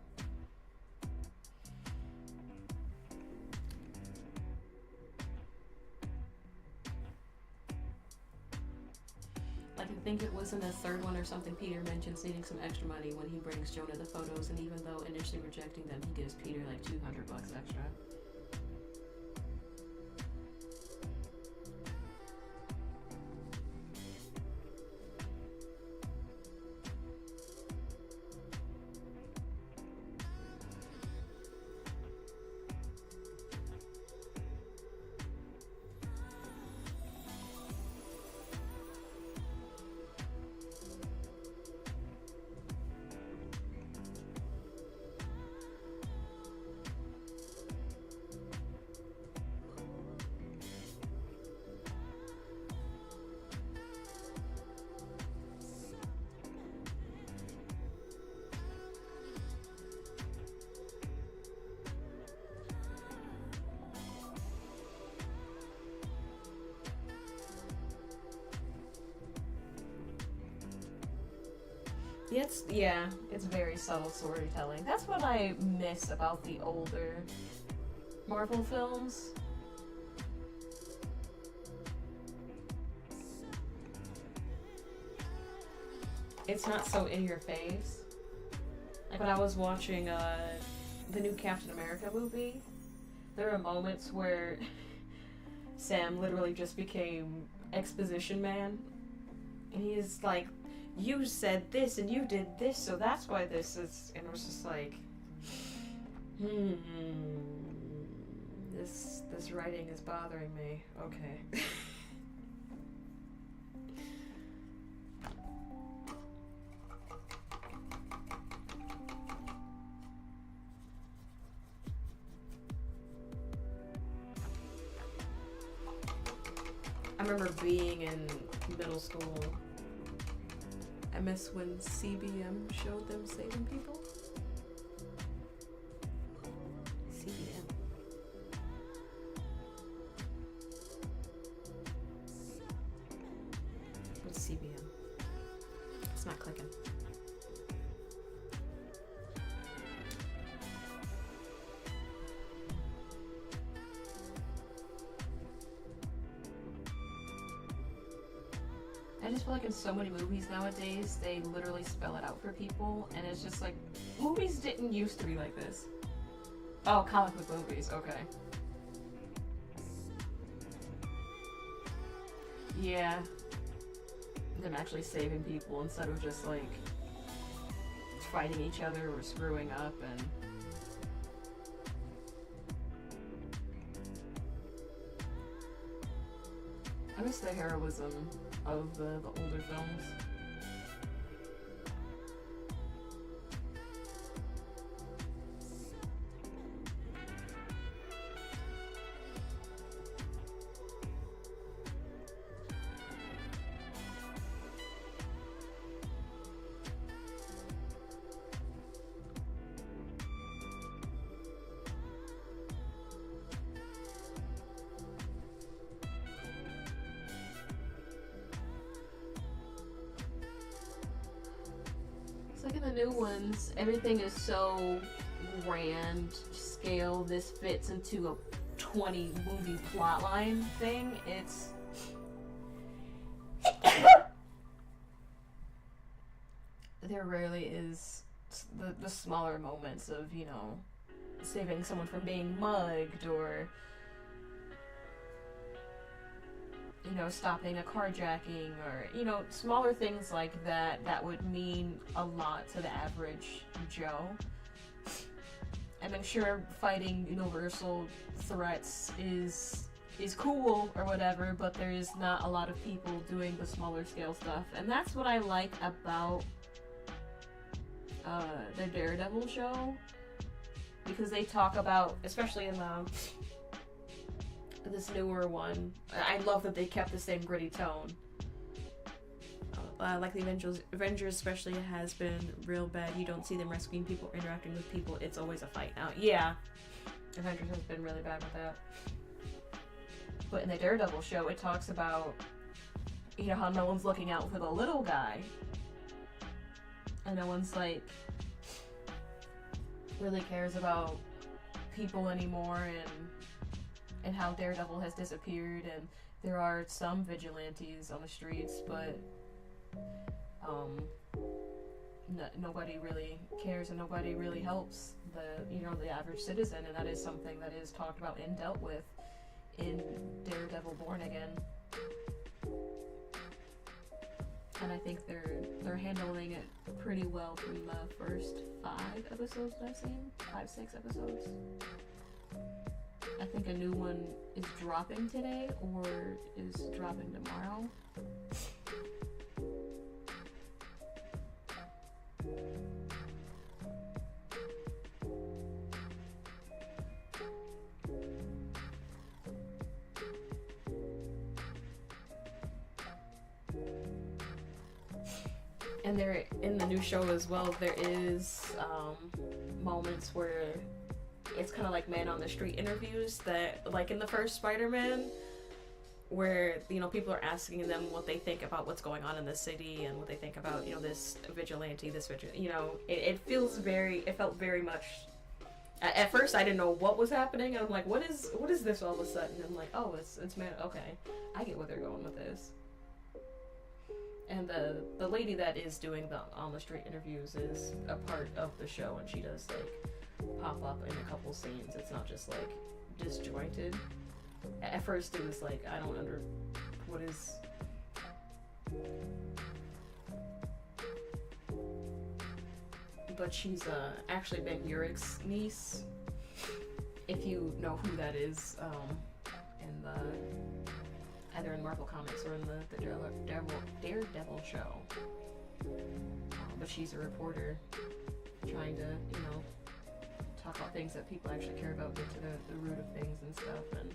Like, I think it was in the third one or something, Peter mentions needing some extra money when he brings Jonah the photos, and even though initially rejecting them, he gives Peter like $200 extra. It's very subtle storytelling. That's what I miss about the older Marvel films. It's not so in your face. Like when I was watching the new Captain America movie, there are moments where Sam literally just became exposition man. And he is like, you said this and you did this, so that's why this is... And it was just like... This writing is bothering me. Okay. I remember being in middle school. I miss when CBM showed them saving people. CBM. What's CBM? It's not clicking. I just feel like in so many movies nowadays, they literally spell it out for people, and it's just like, movies didn't used to be like this. Oh, comic book movies, okay. Yeah. Them actually saving people instead of just like fighting each other or screwing up and... I miss the heroism of the older films. Like in the new ones, everything is so grand scale. This fits into a 20 movie plotline thing. It's there rarely is the smaller moments of, you know, saving someone from being mugged or, you know, stopping a carjacking or, you know, smaller things like that that would mean a lot to the average Joe. I mean, sure, fighting universal threats is cool or whatever, but there is not a lot of people doing the smaller scale stuff. And that's what I like about the Daredevil show, because they talk about, especially in this newer one, I love that they kept the same gritty tone. Like the Avengers especially has been real bad. You don't see them rescuing people, interacting with people. It's always a fight now. Yeah, Avengers has been really bad with that. But in the Daredevil show, it talks about, you know, how no one's looking out for the little guy. And no one's like really cares about people anymore, and how Daredevil has disappeared, and there are some vigilantes on the streets, but nobody really cares and nobody really helps the average citizen, and that is something that is talked about and dealt with in Daredevil Born Again. And I think they're handling it pretty well from the first 5 episodes that I've seen. 5-6 episodes. I think a new one is dropping today or is dropping tomorrow. And there, in the new show as well, there is moments where it's kind of like man on the street interviews that, like in the first Spider-Man, where, you know, people are asking them what they think about what's going on in the city and what they think about, you know, this vigilante, you know, it felt very much, at first I didn't know what was happening, and I'm like, what is this all of a sudden? And I'm like, oh, it's man, okay, I get where they're going with this. And the lady that is doing the on the street interviews is a part of the show, and she does like pop up in a couple scenes. It's not just like disjointed. At first it was like, I don't what is. But she's actually Ben Urich's niece, if you know who that is, in the either in Marvel Comics or in the Daredevil show. But she's a reporter trying to, you know, talk about things that people actually care about, get to the root of things and stuff. And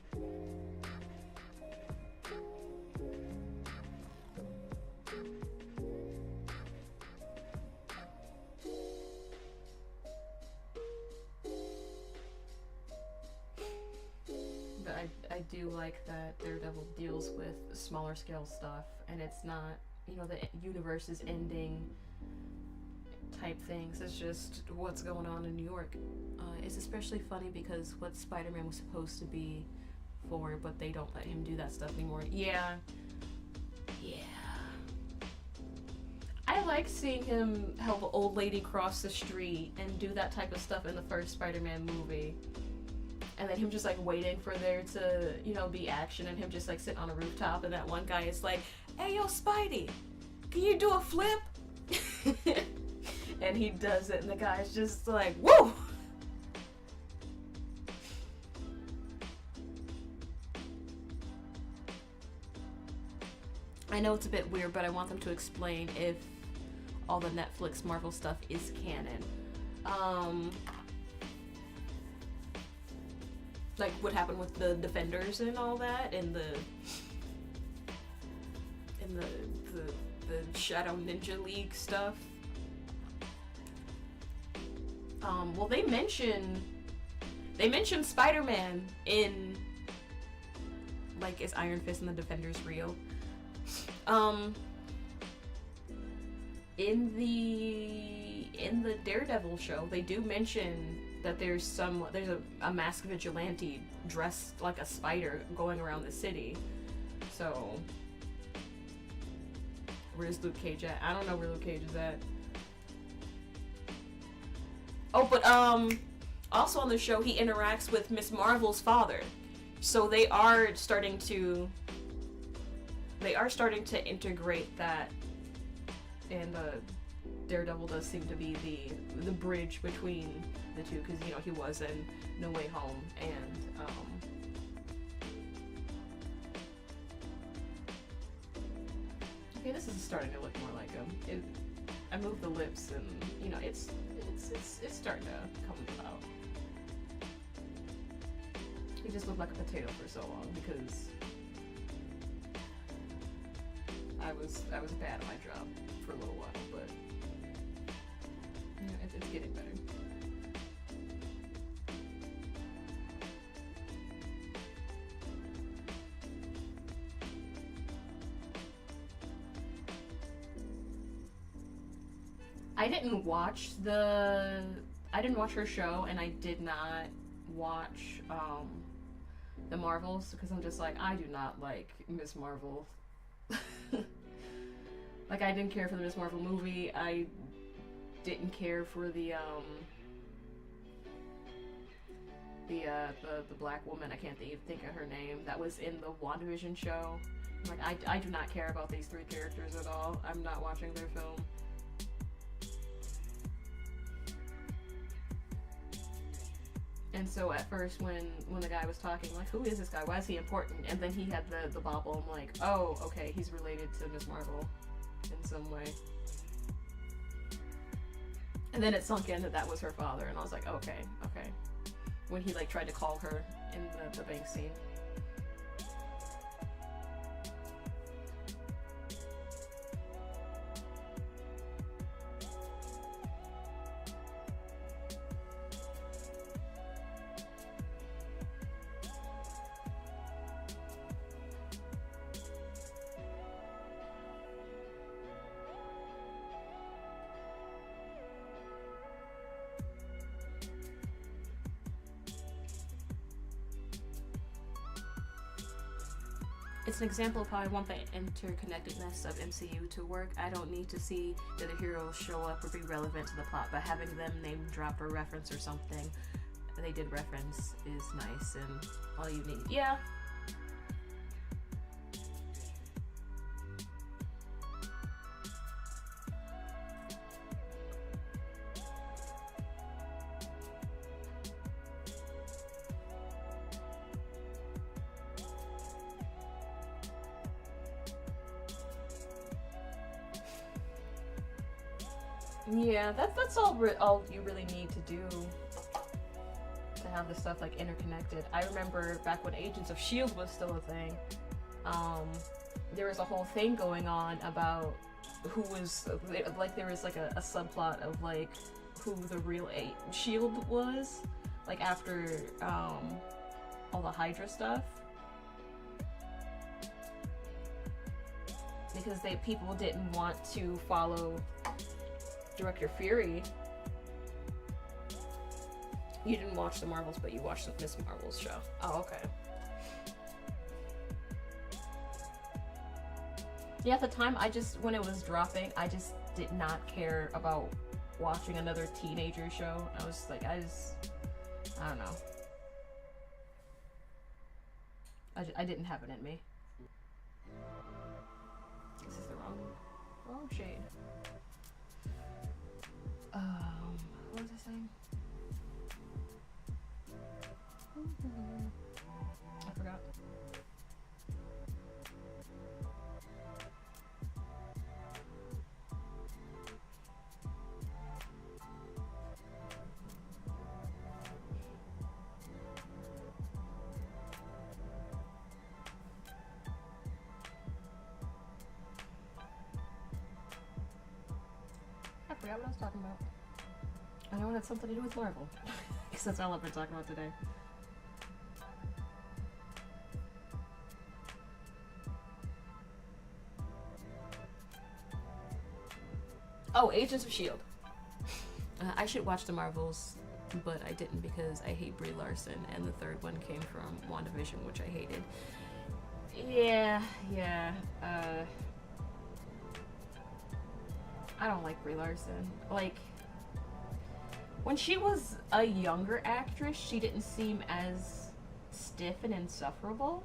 I do like that Daredevil deals with smaller scale stuff, and it's not, you know, the universe is ending type things. It's just what's going on in New York. It's especially funny because what Spider-Man was supposed to be for, but they don't let him do that stuff anymore. Yeah. I like seeing him help an old lady cross the street and do that type of stuff in the first Spider-Man movie. And then him just like waiting for there to, you know, be action, and him just like sitting on a rooftop, and that one guy is like, "Hey, yo, Spidey, can you do a flip?" And he does it, and the guy's just like, "Woo!" I know it's a bit weird, but I want them to explain if all the Netflix Marvel stuff is canon. Like what happened with the Defenders and all that, and the Shadow Ninja League stuff. Well, they mention Spider-Man in, like, is Iron Fist and the Defenders real? In the Daredevil show, they do mention that there's a masked vigilante dressed like a spider going around the city. So where's Luke Cage at? I don't know where Luke Cage is at. Oh, but also on the show he interacts with Miss Marvel's father. So they are starting to integrate that, and Daredevil does seem to be the bridge between the two, because, you know, he was in No Way Home, and okay, this is starting to look more like him. I moved the lips, and, you know, it's starting to come about. He just looked like a potato for so long because I was bad at my job for a little while, but, you know, it's getting better. I didn't watch her show, and I did not watch the Marvels, because I'm just like, I do not like Miss Marvel. Like, I didn't care for the Miss Marvel movie. I didn't care for the black woman, I can't even think of her name, that was in the WandaVision show. Like, I do not care about these 3 characters at all. I'm not watching their film. And so at first, when the guy was talking, like, who is this guy? Why is he important? And then he had the bauble. I'm like, oh, okay, he's related to Miss Marvel in some way. And then it sunk in that that was her father, and I was like, okay. When he, like, tried to call her in the bank scene. It's an example of how I want the interconnectedness of MCU to work. I don't need to see the other heroes show up or be relevant to the plot, but having them name drop or reference or something they did reference is nice, and all you need. Yeah. Yeah, that's all you really need to do to have this stuff like interconnected. I remember back when Agents of S.H.I.E.L.D. was still a thing, there was a whole thing going on about who was, like, there was like a subplot of like who the real S.H.I.E.L.D. was, like after all the Hydra stuff. Because people didn't want to follow Director Fury. You didn't watch the Marvels, but you watched the Miss Marvel's show. Oh, okay. Yeah, at the time, when it was dropping, I just did not care about watching another teenager show. I was like, I don't know. I didn't have it in me. This is the wrong shade. What was I saying? I forgot. I forgot what I was talking about. I know it had something to do with Marvel, because that's all I've been talking about today. Oh, Agents of S.H.I.E.L.D. I should watch the Marvels, but I didn't because I hate Brie Larson, and the third one came from WandaVision, which I hated. Yeah. I don't like Brie Larson. Like, when she was a younger actress, she didn't seem as stiff and insufferable.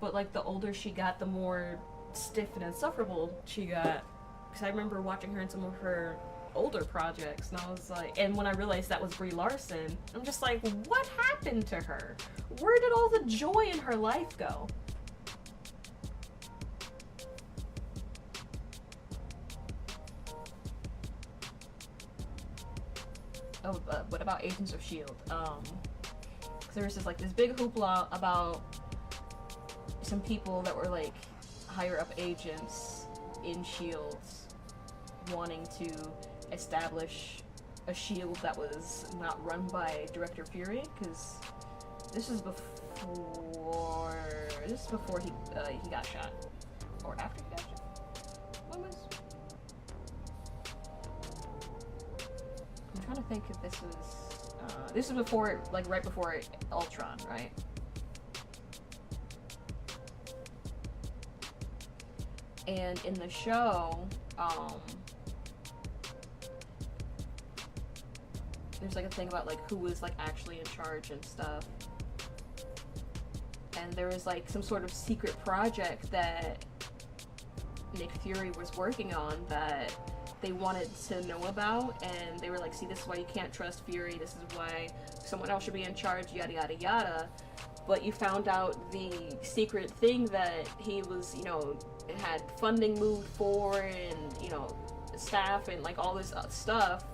But, like, the older she got, the more stiff and insufferable she got. Because I remember watching her in some of her older projects, and I was like, and when I realized that was Brie Larson, I'm just like, what happened to her? Where did all the joy in her life go? Oh, what about Agents of S.H.I.E.L.D.? There was just like this big hoopla about some people that were like higher up agents in S.H.I.E.L.D. wanting to establish a S.H.I.E.L.D. that was not run by Director Fury, because this is before he got shot, or after he got shot. When was? think if this was before, like right before Ultron, right? And in the show, there's like a thing about like who was like actually in charge and stuff. And there was like some sort of secret project that Nick Fury was working on that they wanted to know about, and they were like, see, this is why you can't trust Fury, this is why someone else should be in charge, yada yada yada. But you found out the secret thing that he was, you know, had funding moved for, and, you know, staff and like all this stuff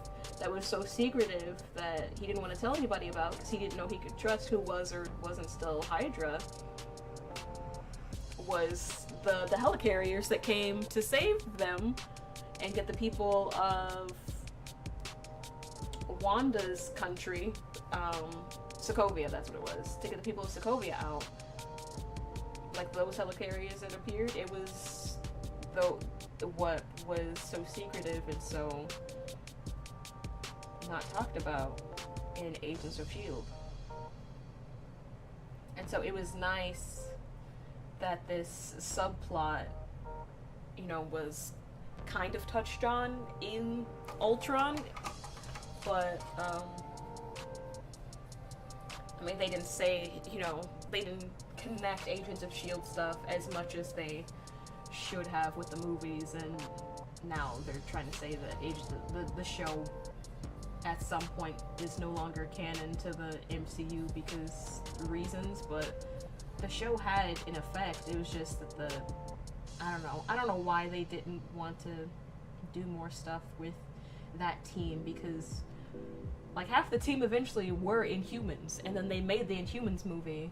that was so secretive that he didn't want to tell anybody about because he didn't know he could trust who was or wasn't still Hydra, was the helicarriers that came to save them and get the people of Wanda's country, Sokovia, that's what it was, to get the people of Sokovia out. Like those helicarriers that appeared, it was what was so secretive and so not talked about in Agents of S.H.I.E.L.D. And so it was nice that this subplot, you know, was kind of touched on in Ultron, but I mean, they didn't say, you know, they didn't connect Agents of S.H.I.E.L.D. stuff as much as they should have with the movies, and now they're trying to say that the show at some point is no longer canon to the MCU because reasons, but the show had an effect. It was just that I don't know why they didn't want to do more stuff with that team, because like half the team eventually were Inhumans, and then they made the Inhumans movie.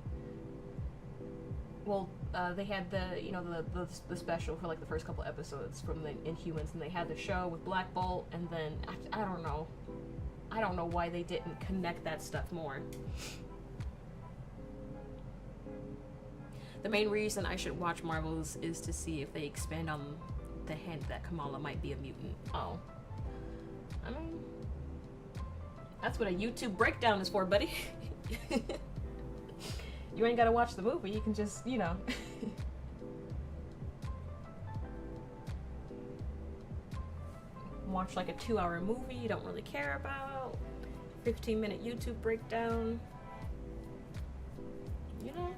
Well, they had the special for like the first couple episodes from the Inhumans, and they had the show with Black Bolt, and then I don't know why they didn't connect that stuff more. The main reason I should watch Marvels is to see if they expand on the hint that Kamala might be a mutant. Oh. I mean, that's what a YouTube breakdown is for, buddy. You ain't gotta watch the movie, you can just, you know. Watch like a 2-hour movie you don't really care about. 15-minute YouTube breakdown. You know?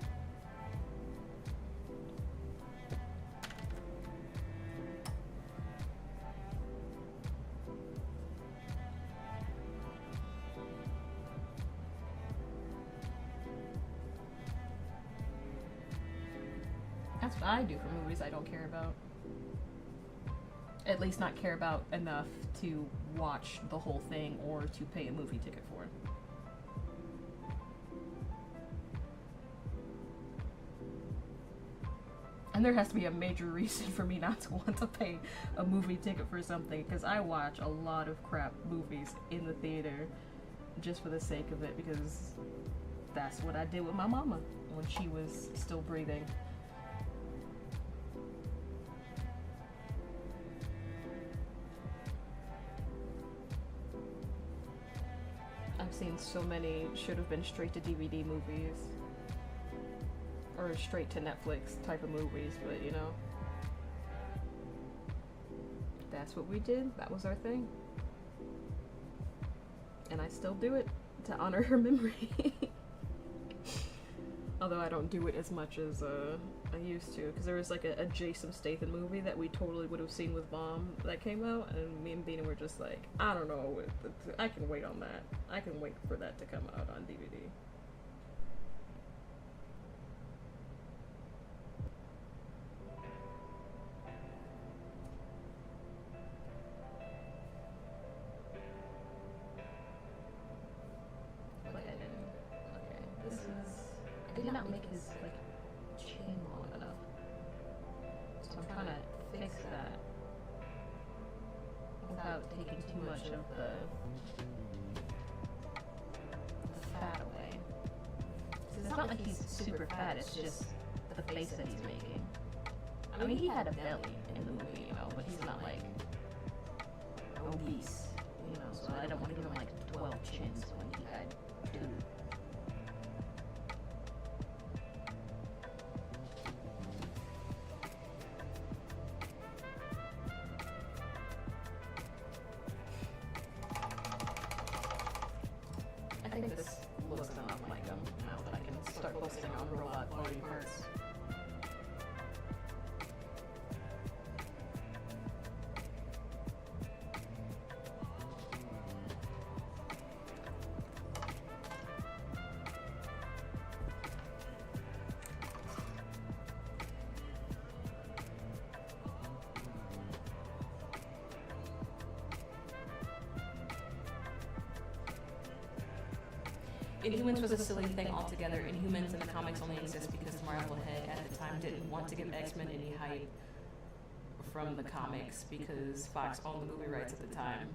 That's what I do for movies I don't care about. At least not care about enough to watch the whole thing or to pay a movie ticket for. And there has to be a major reason for me not to want to pay a movie ticket for something, because I watch a lot of crap movies in the theater just for the sake of it, because that's what I did with my mama when she was still breathing. I've seen so many should have been straight to DVD movies or straight to Netflix type of movies, but you know, that's what we did. That was our thing, and I still do it to honor her memory. Although I don't do it as much as I used to, because there was like a Jason Statham movie that we totally would have seen with Mom that came out, and me and Dina were just like, I don't know, I can wait on that. I can wait for that to come out on DVD. I did not make his like chain long enough, so I'm trying to fix that without taking too much of the fat away. It's not like he's super fat, it's just the face that he's making. I mean, he had a belly in the movie, you know, but he's not like obese, you know, so I don't want to give him like 12 chins when he had 2. I think this looks enough like him now that I can start focusing on robot body parts. Inhumans was a silly thing altogether. Inhumans in the comics only exist because Marvel head at the time didn't want to give X-Men any hype from the comics because Fox owned the movie rights at the time.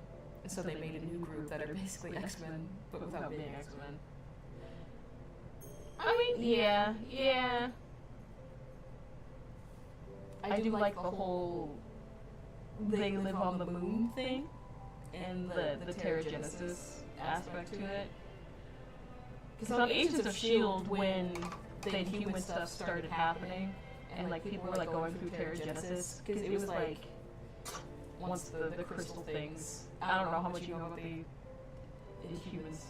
And so they made a new group that are basically X-Men, but without being X-Men. I mean, yeah. I do like the whole they live on the moon thing and the Terrigenesis aspect to it. Because on Agents of S.H.I.E.L.D., when the Inhuman stuff started happening, and like people were like going through Terrigenesis, because it was like, once the crystal things, I don't know how much you know about the Inhumans,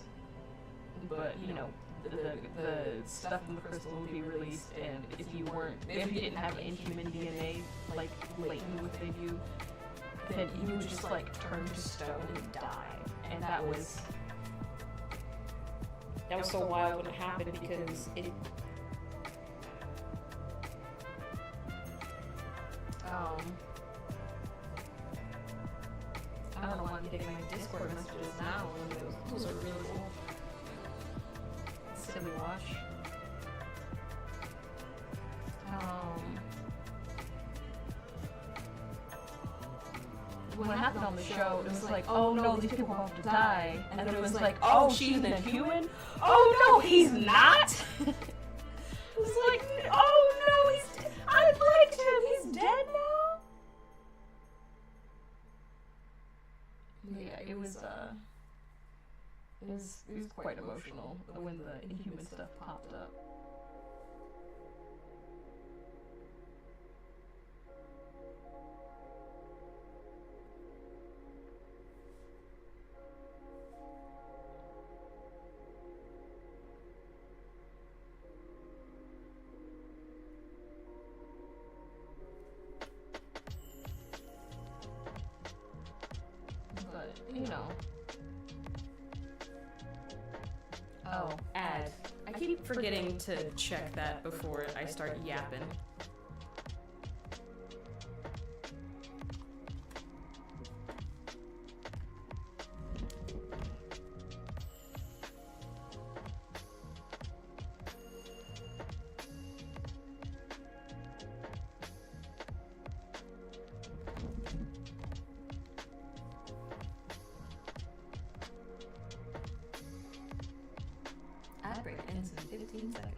but you know, the stuff in the crystal would be released, and if you didn't have Inhuman DNA, like, latent within you, then you would just like turn to stone and die, and that was so wild when it happened because it I don't know why I'm getting my Discord messages now when those are really cool. Silly wash. When it happened on the show, it was like, oh no, these people have to die. And then it was like, oh, she's an Inhuman? Oh no, he's not? It was like, oh no, I liked him, he's dead now? Yeah, it was quite emotional when the Inhuman stuff popped up. You know. Oh, ad. I keep forgetting to check that before I start yapping. Ad break ends in 15 seconds.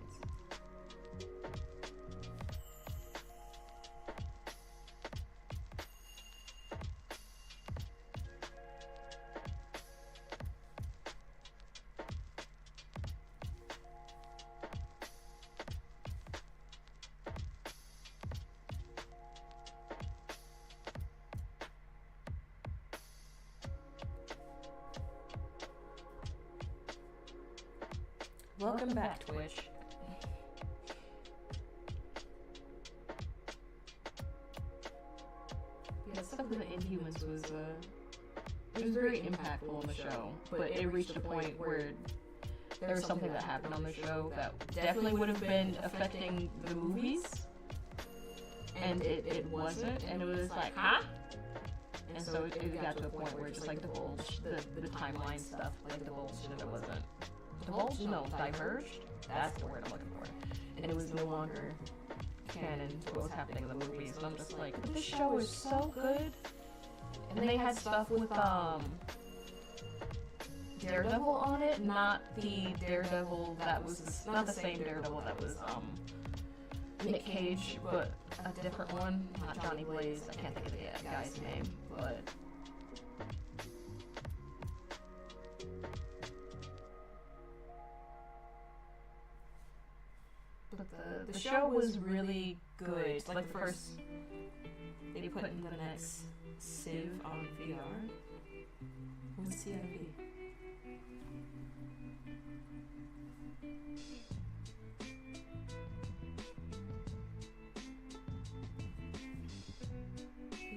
Welcome back, Twitch. Yeah, stuff with the Inhumans was very impactful on the show, but it reached a point where there was something that happened on the show that definitely would have been affecting the movies, and it wasn't, and it was like, huh? And so it got to a point where it just like divulged the timeline stuff, like divulged and it wasn't. Divulged? No, diverged? That's the word I'm looking for. And it was no longer canon to what was happening in the movies. And I'm just like, this show is so good. And they had stuff with Daredevil on it, not the Daredevil that was not the same Daredevil that was Nick Cage, but a different one, not Johnny Blaze. I can't think of the guy's name, but the show was really good. Like the first, they put in the next Civ on VR. What's CIV?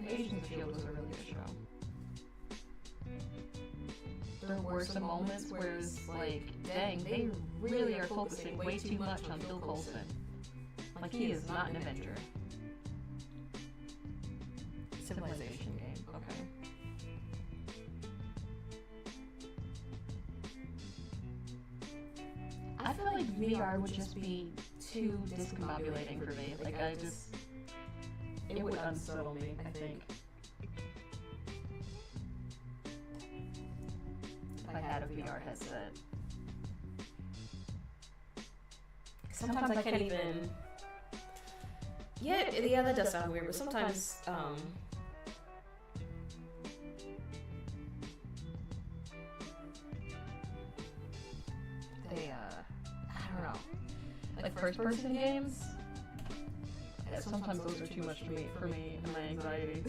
Agents of S.H.I.E.L.D. was a really good show. There were some moments where it's like, dang, they really are focusing way too much on Phil Coulson. Like, he is not an Avenger. Civilization game, okay. I feel like VR would just be too discombobulating for me. Like, it would unsettle me, I think. If I had a VR headset. Sometimes I can't even... Yeah, that does sound weird, but sometimes, they, I don't know. Like first-person games? Yeah, sometimes those are too much for me and my anxiety.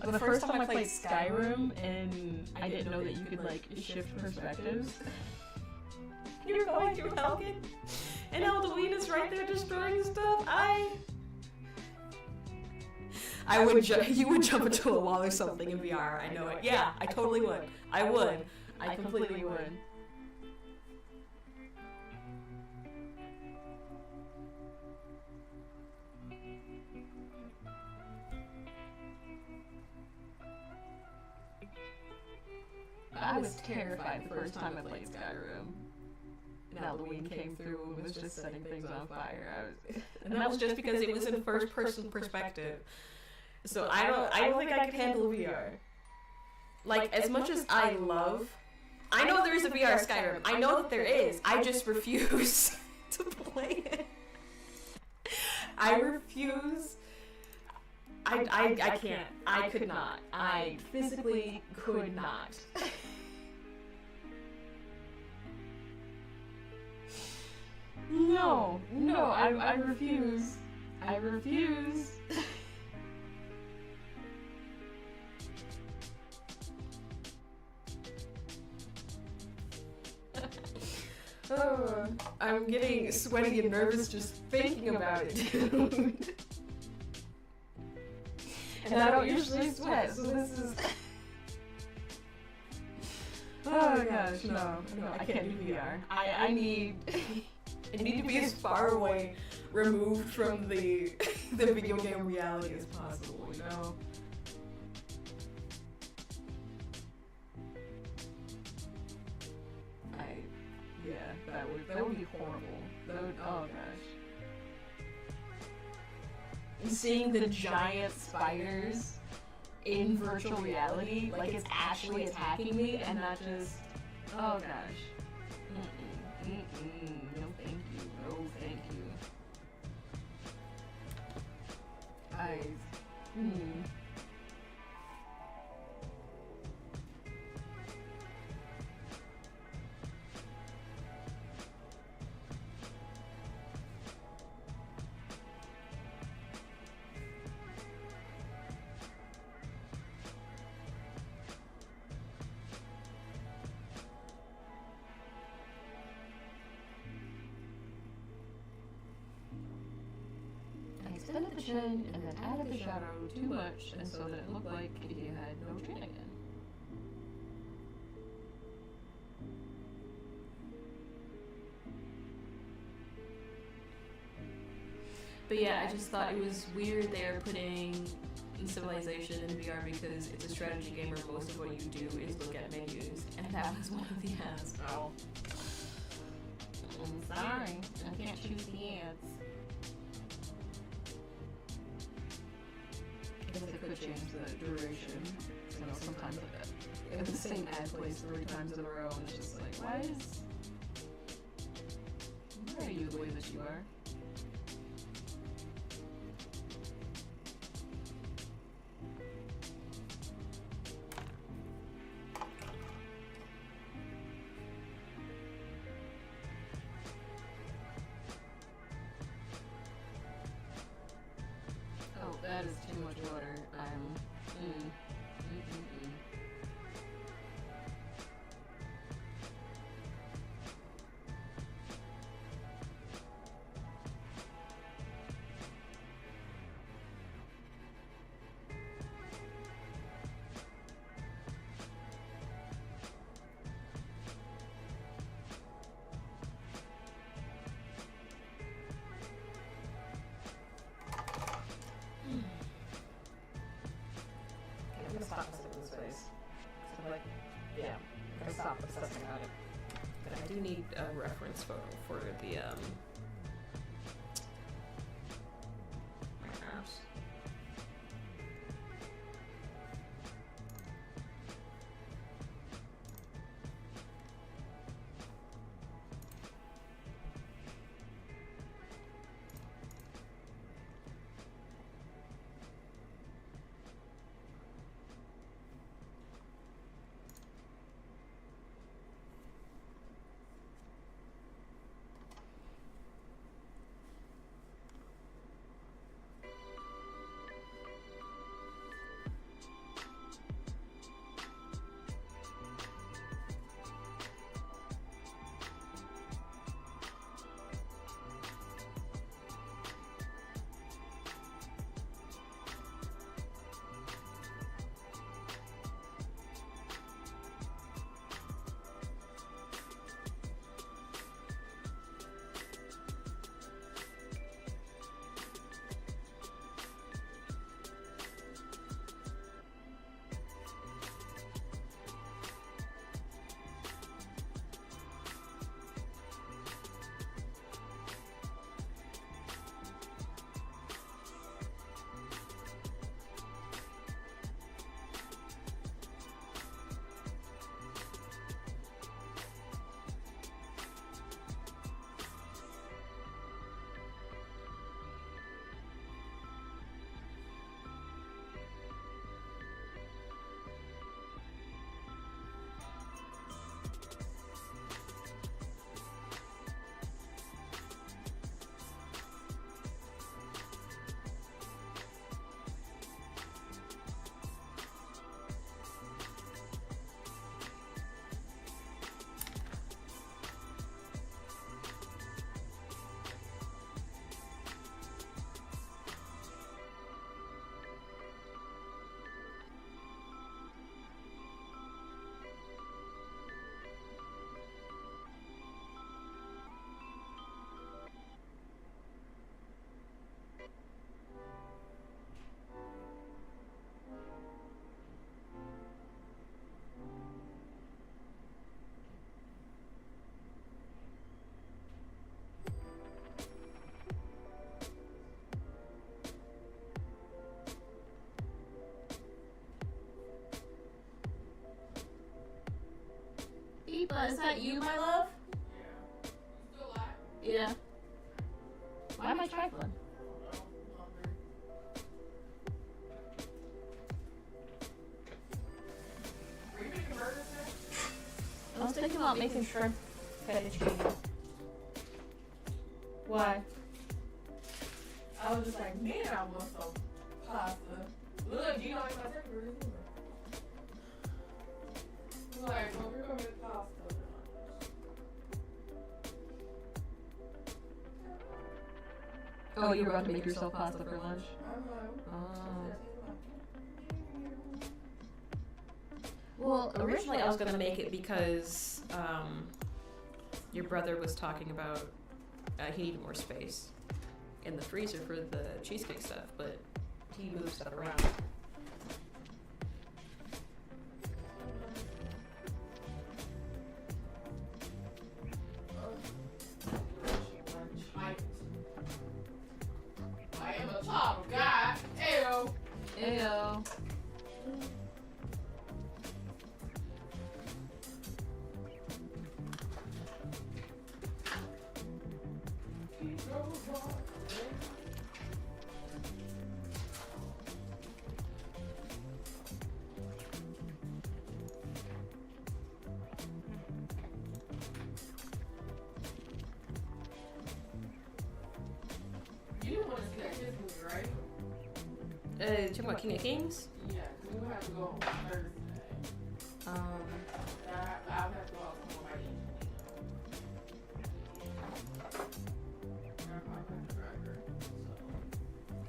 Like the first time I played Skyrim and I didn't know that you could like shift perspectives. You're going through Helgen and Molina's right there destroying stuff. You would jump into a wall or something in VR. I know it. Yeah, I totally would. I would. I completely would. I was terrified the first time I played Skyrim. And Halloween came through and was just setting things on fire. And that was just because it was in first-person perspective. So I don't think I could handle VR. Like, as much as I know there is a VR Skyrim. I know that there is. I just refuse to play it. I refuse. I can't. I could not. I physically could not. No, I refuse. I refuse. Oh, I'm getting sweaty and nervous just thinking about it, dude. And I don't usually sweat, so this is... Oh gosh, no, I can't do VR. I need to be as far away, removed from the video game reality as possible, you know? That would be horrible. Oh gosh. Seeing the giant spiders in virtual reality, like it's actually attacking me and not just, oh gosh. No thank you, no thank you. Extended the chin and then added the shadow too much, and so that it looked like you had no chin again. But yeah, I just thought it was weird they're putting Civilization in VR because it's a strategy game where most of what you do is look at menus, and that was one of the ads. Oh. I'm sorry, I can't choose the ads. I guess I could change the duration. So sometimes the same ad plays 3 times in a row, and it's just like, why are you the way that you are? a reference photo for the house. Beepa, is that you, my love? Yeah. Why am I trifling? I was thinking about making shrimp fettuccine. Why? I was just like, man, I want some pasta. Look, you know it's my favorite. Like, well, we're gonna make pasta. Oh, you're about to make yourself pasta for lunch? Oh. Well, originally I was gonna make it because your brother was talking about he needed more space in the freezer for the cheesecake stuff, but he moved stuff around. I am a child of God. Ayo. Ayo. You didn't want to see that kids movie, right? Talking about King of Kings? Yeah, we would have to go on Thursday. I'll have to go out with my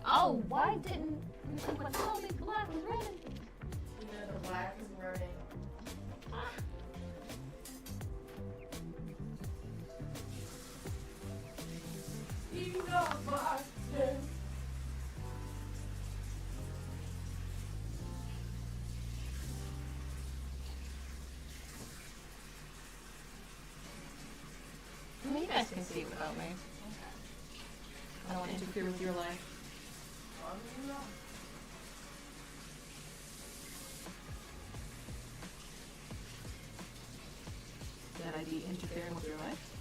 Oh, why didn't you think what told me black was running? The black is running. You know my name. see it without me. I don't want to interfere with your life. That I'd be interfering with your life?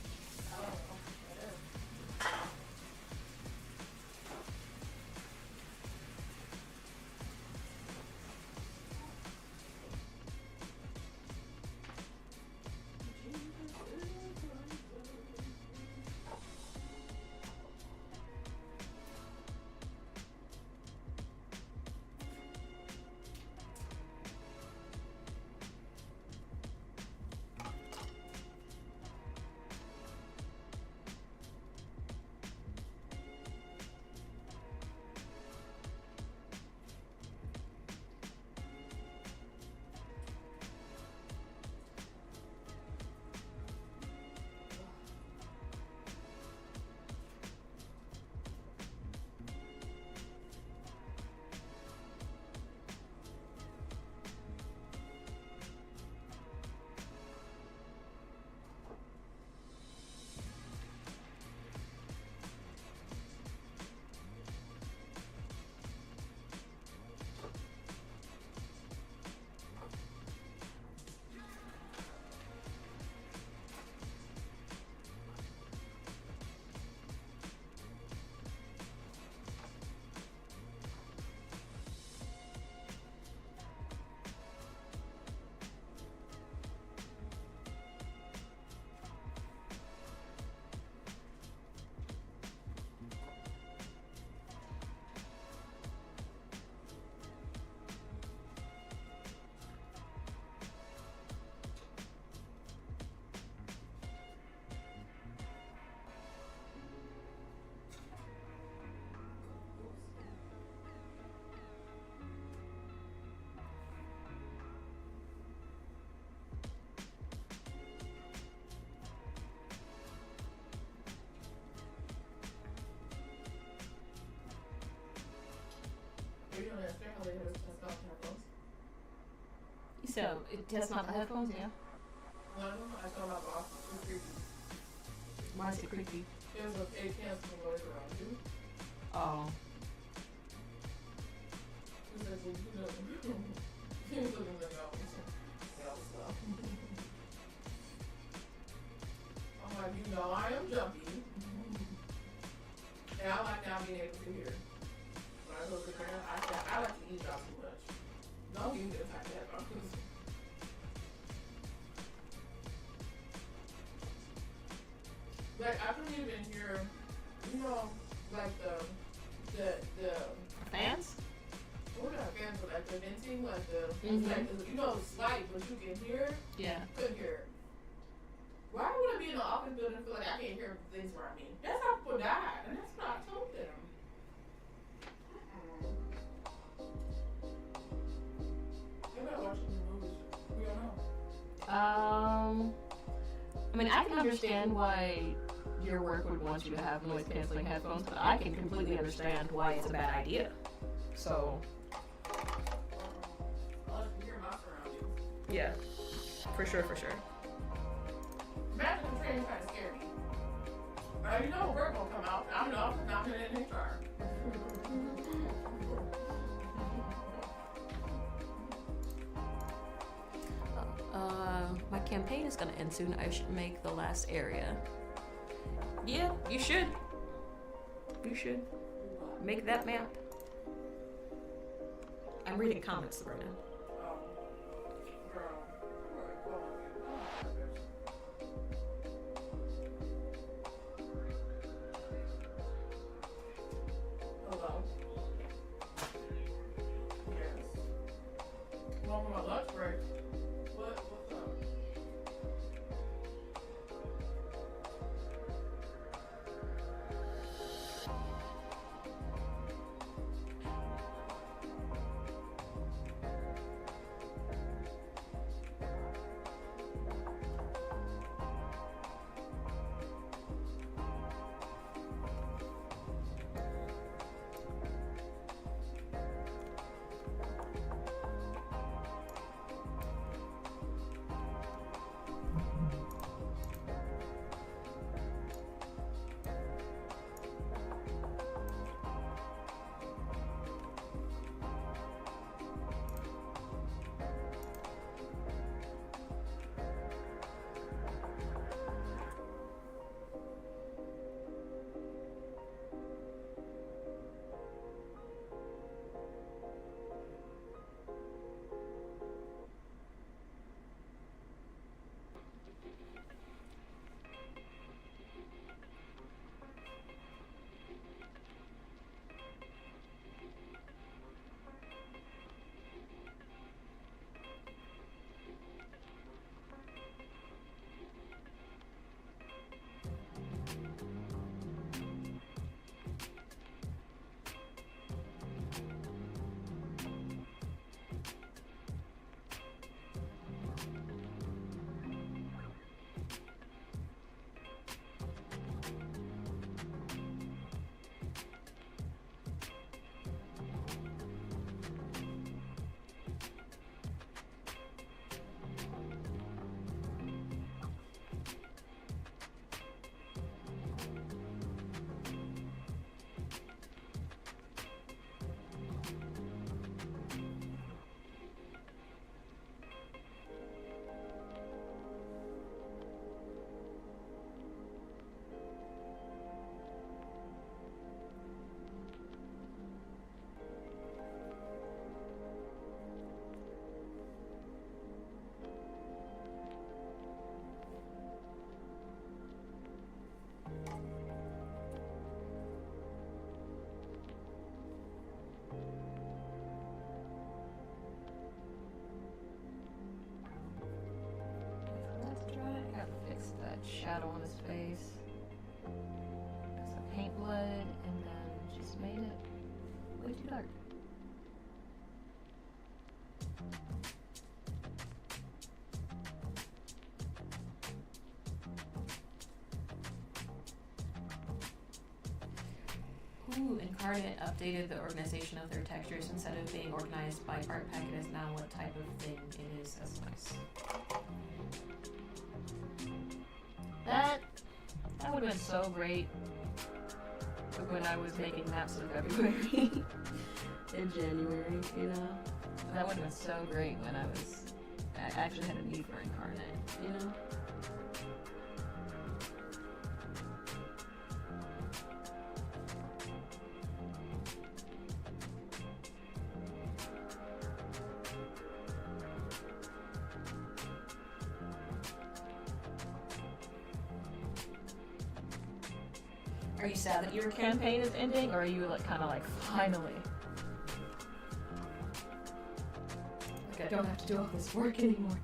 So it tests not the headphones, yeah? No, I told my boss it's creepy. Why is it creepy? There's a fake cancer noise around you. Oh. He says, well, you know, he was looking at that stuff. I'm like, you know, I am jumpy. And I like now being able to hear. When I go to the crib, I said, I like to eat y'all too much. Don't give me the type of headphones. Like, I couldn't even hear, you know, like the Fans? what are fans, but like the venting, like the, Mhm. like, you know, it's slight, but you can hear. Yeah. Couldn't hear it. Why would I be in an office building and feel like I can't hear things around me? That's how people died, and that's what I told them. They're not watching the movies. We don't know. I mean, I can understand why your work would want you to have noise canceling headphones, but I can completely understand why it's a bad idea. So, Unless you hear my surroundings. yeah. For sure, for sure. Imagine the train trying to scare me. You know we're gonna come out. I'm the office, not in HR. My campaign is gonna end soon. I should make the last area. Yeah, you should. You should. Make that map. I'm reading comments right now. Hello. Yes. Well, for my lunch break. What's up? shadow on his face. Some paint blood, and then just made it way too dark. Ooh, Incarnate updated the organization of their textures. Instead of being organized by art pack, it is now what type of thing it is. That's nice. That would have been so great when I was making maps in February. In January, you know? That would have been so great when I actually had a need for Incarnate, you know? Are you sad that your campaign is ending, or are you like kind of like finally? Like I don't have to do all this work anymore.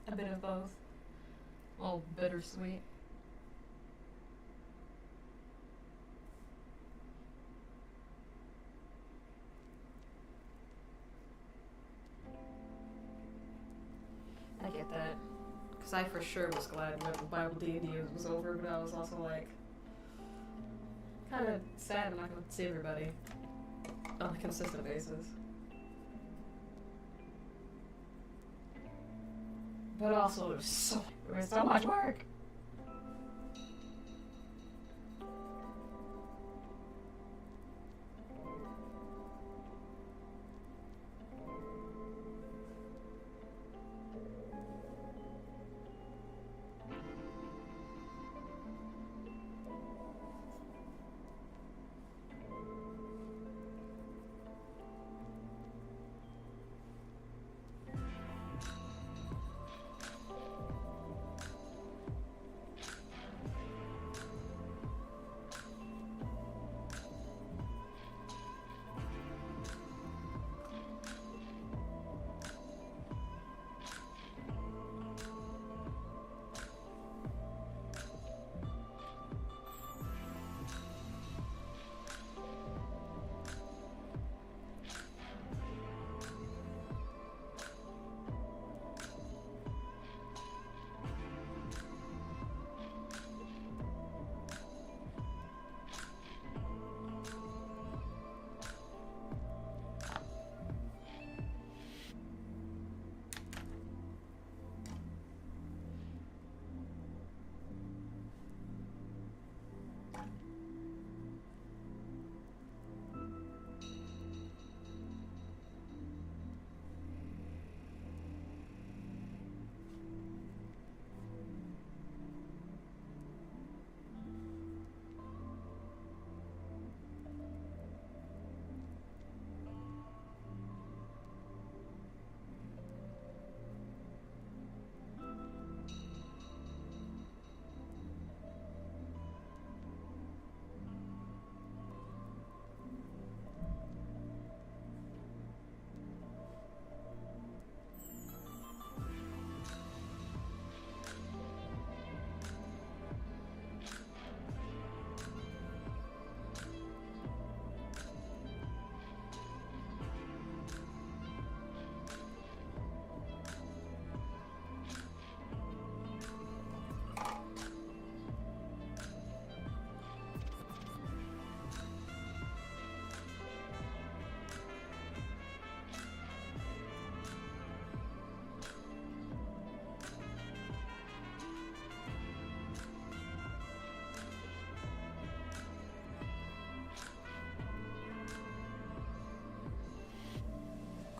A bit of both. All bittersweet. I get that. Because I for sure was glad when Bible D&D was over, but I was also like, kind of sad I'm not going to see everybody on a consistent basis. But also, it was so much work.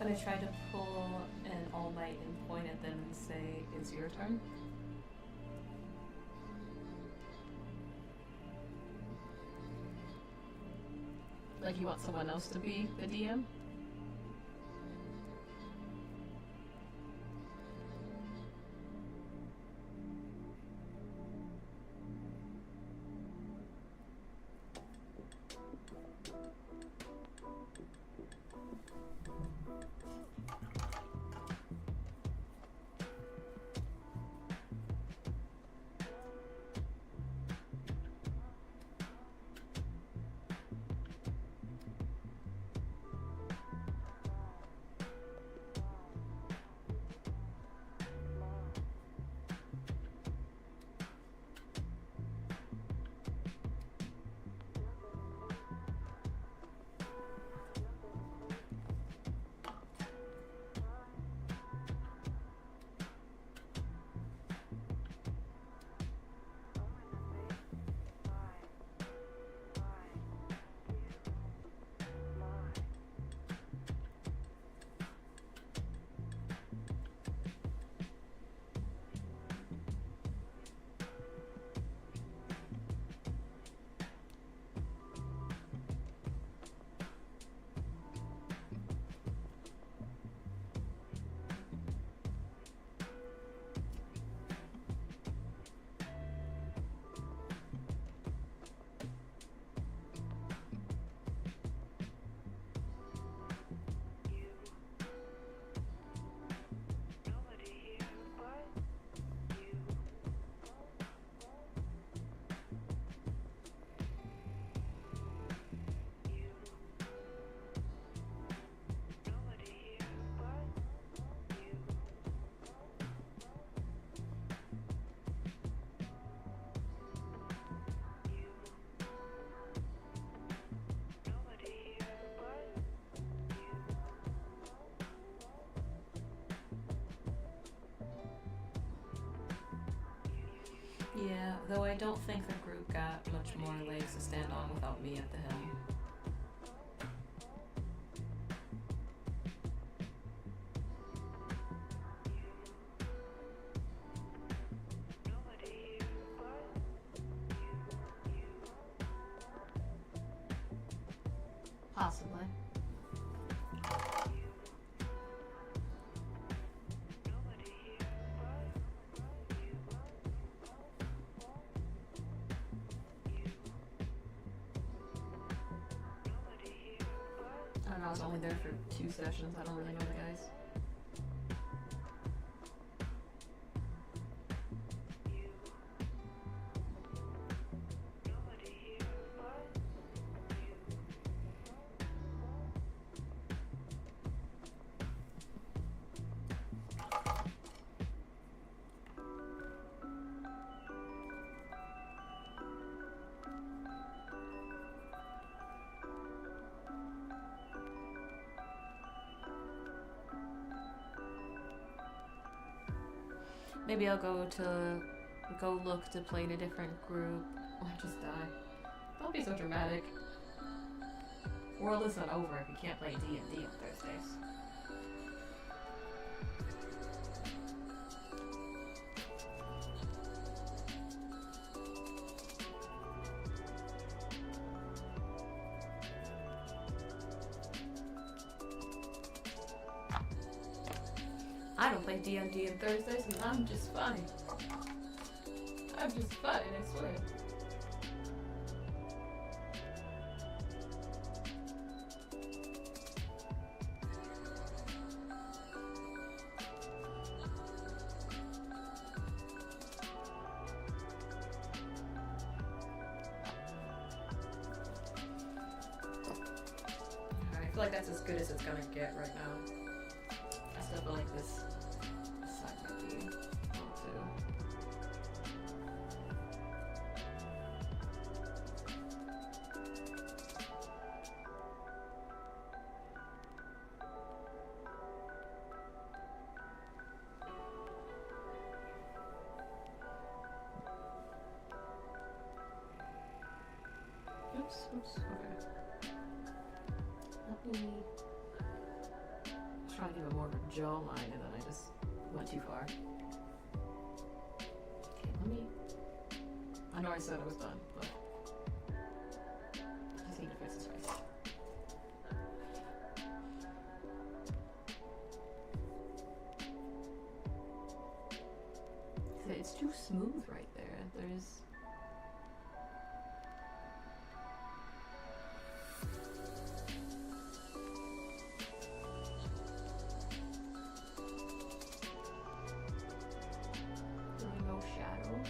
gonna try to pull an All Might and point at them and say, "It's your turn." Like you want someone else to be the DM? Yeah, though I don't think the group got much more legs to stand on without me at the helm. Possibly. I don't know, I was only there for 2 sessions. I don't really know the guys. Maybe I'll go look to play in a different group. Or just die. Don't be so dramatic. World isn't over if you can't play D&D on Thursdays. I don't play D&D on Thursdays and I'm just fine. I'm just fine, I swear. I feel like that's as good as it's gonna get right now. I still feel like this side might be wrong too. Oops, okay. Let me trying to give it more of a jawline, and then I just went too far. Okay, let me... I know I said it was done, but... I just need to fix his face. It's too smooth right there. There's... There are no shadows.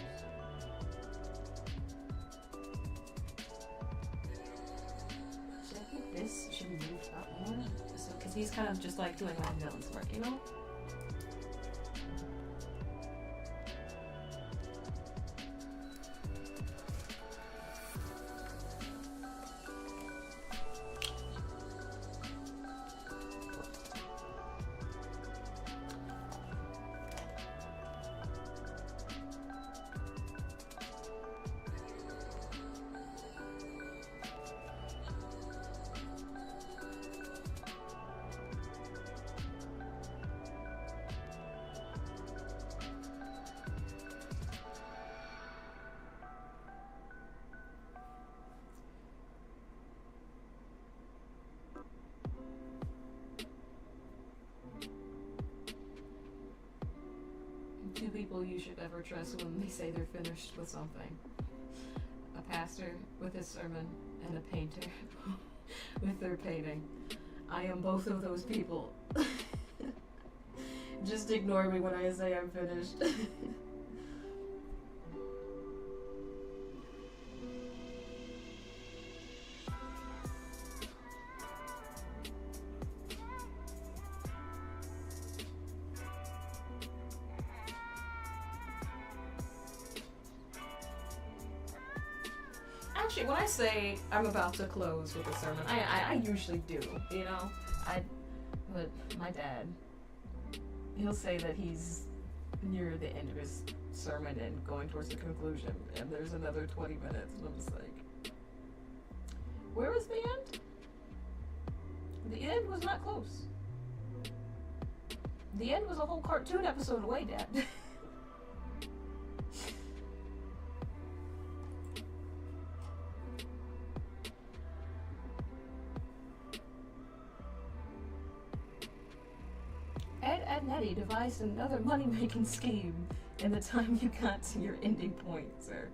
So I think this should be moved up more. Because he's kind of just like doing my villain's work, you know? Two people you should never trust when they say they're finished with something. A pastor with his sermon and a painter with their painting. I am both of those people. Just ignore me when I say I'm finished. Actually, when I say I'm about to close with a sermon, I usually do, you know? But my dad, he'll say that he's near the end of his sermon and going towards the conclusion, and there's another 20 minutes, and I'm just like, where is the end? The end was not close. The end was a whole cartoon episode away, Dad. Ed and Nettie devised another money-making scheme in the time you got to your ending point, sir.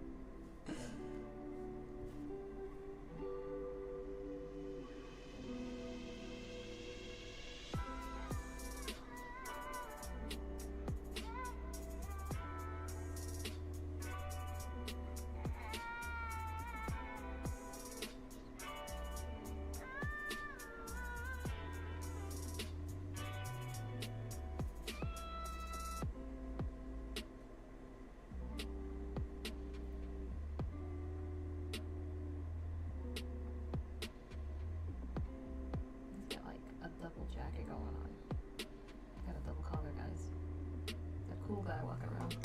Double jacket going on. Got a double collar, guys. That cool guy walking around.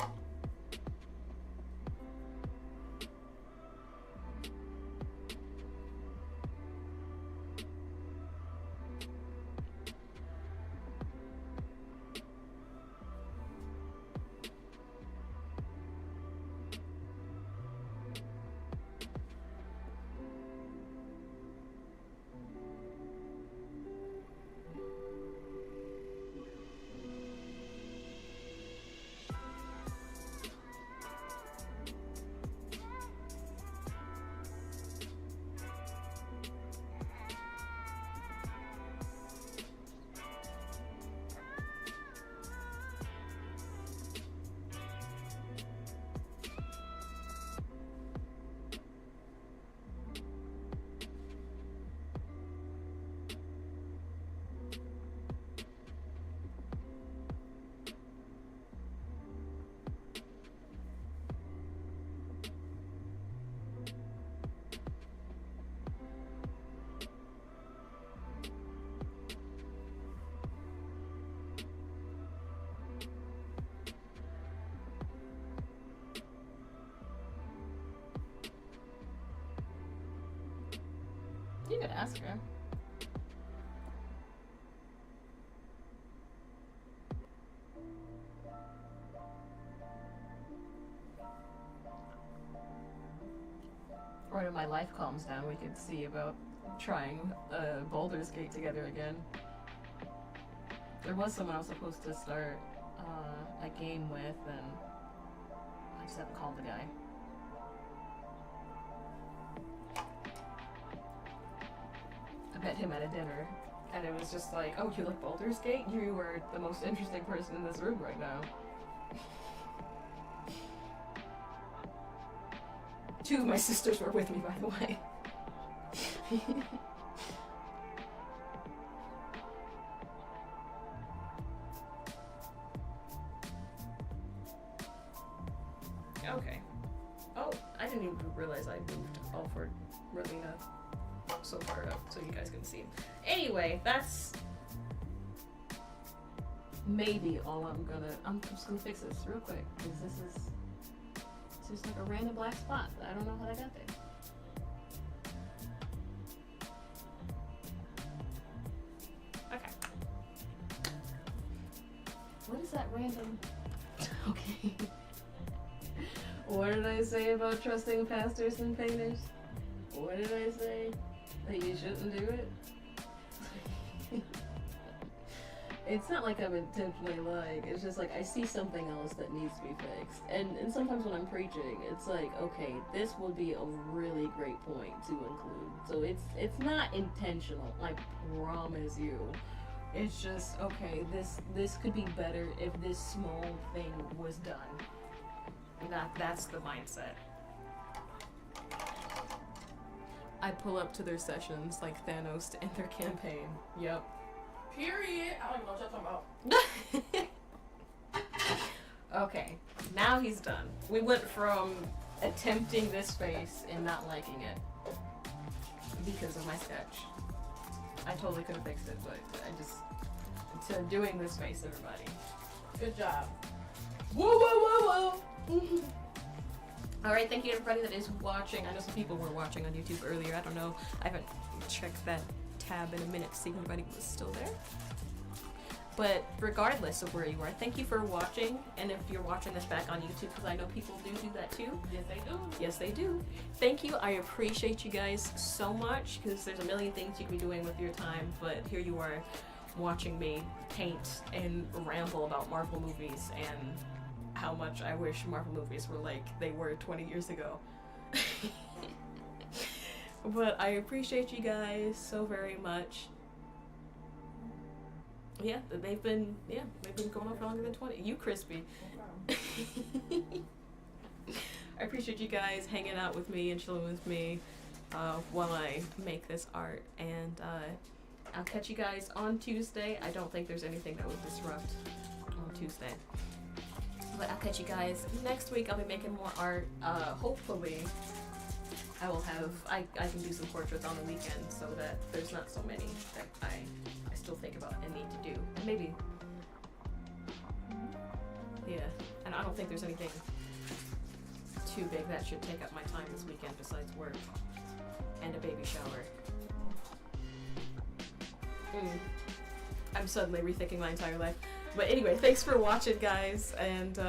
You could ask her. Or when my life calms down, we could see about trying Baldur's Gate together again. There was someone I was supposed to start a game with, and I just haven't called the guy. I met him at a dinner, and it was just like, oh, you like Baldur's Gate? You were the most interesting person in this room right now. Two of my sisters were with me, by the way. Okay. Oh, I didn't even realize I moved Alfred, Molina so far up so you guys can see him. Anyway, that's maybe all I'm just gonna fix this real quick, because this is just like a random black spot. I don't know how that got there. Okay. What is that random? Okay. What did I say about trusting pastors and painters? What did I say? That you shouldn't do it? It's not like I'm intentionally lying. It's just like I see something else that needs to be fixed. And sometimes when I'm preaching, it's like, okay, this would be a really great point to include. So it's not intentional, I promise you. It's just, okay, this could be better if this small thing was done. That's the mindset. I pull up to their sessions like Thanos to end their campaign. Yep. Period. I don't even know what you're talking about. Okay, now he's done. We went from attempting this face and not liking it because of my sketch. I totally could have fixed it, but I just to doing this face, everybody. Good job. Whoa, whoa, whoa, whoa. Alright, thank you everybody that is watching. I know some people were watching on YouTube earlier. I don't know. I haven't checked that tab in a minute to see if anybody was still there. But regardless of where you are, thank you for watching. And if you're watching this back on YouTube, because I know people do that too. Yes, they do. Yes, they do. Thank you. I appreciate you guys so much, because there's a million things you could be doing with your time, but here you are watching me paint and ramble about Marvel movies and how much I wish Marvel movies were like they were 20 years ago. But I appreciate you guys so very much. Yeah, they've been going on for longer than 20. You crispy. I appreciate you guys hanging out with me and chilling with me while I make this art, and I'll catch you guys on Tuesday. I don't think there's anything that would disrupt on Tuesday. But I'll catch you guys next week. I'll be making more art. Hopefully, I will have. I can do some portraits on the weekend so that there's not so many that I still think about and need to do. And maybe, yeah. And I don't think there's anything too big that should take up my time this weekend besides work and a baby shower. I'm suddenly rethinking my entire life. But anyway, thanks for watching, guys, and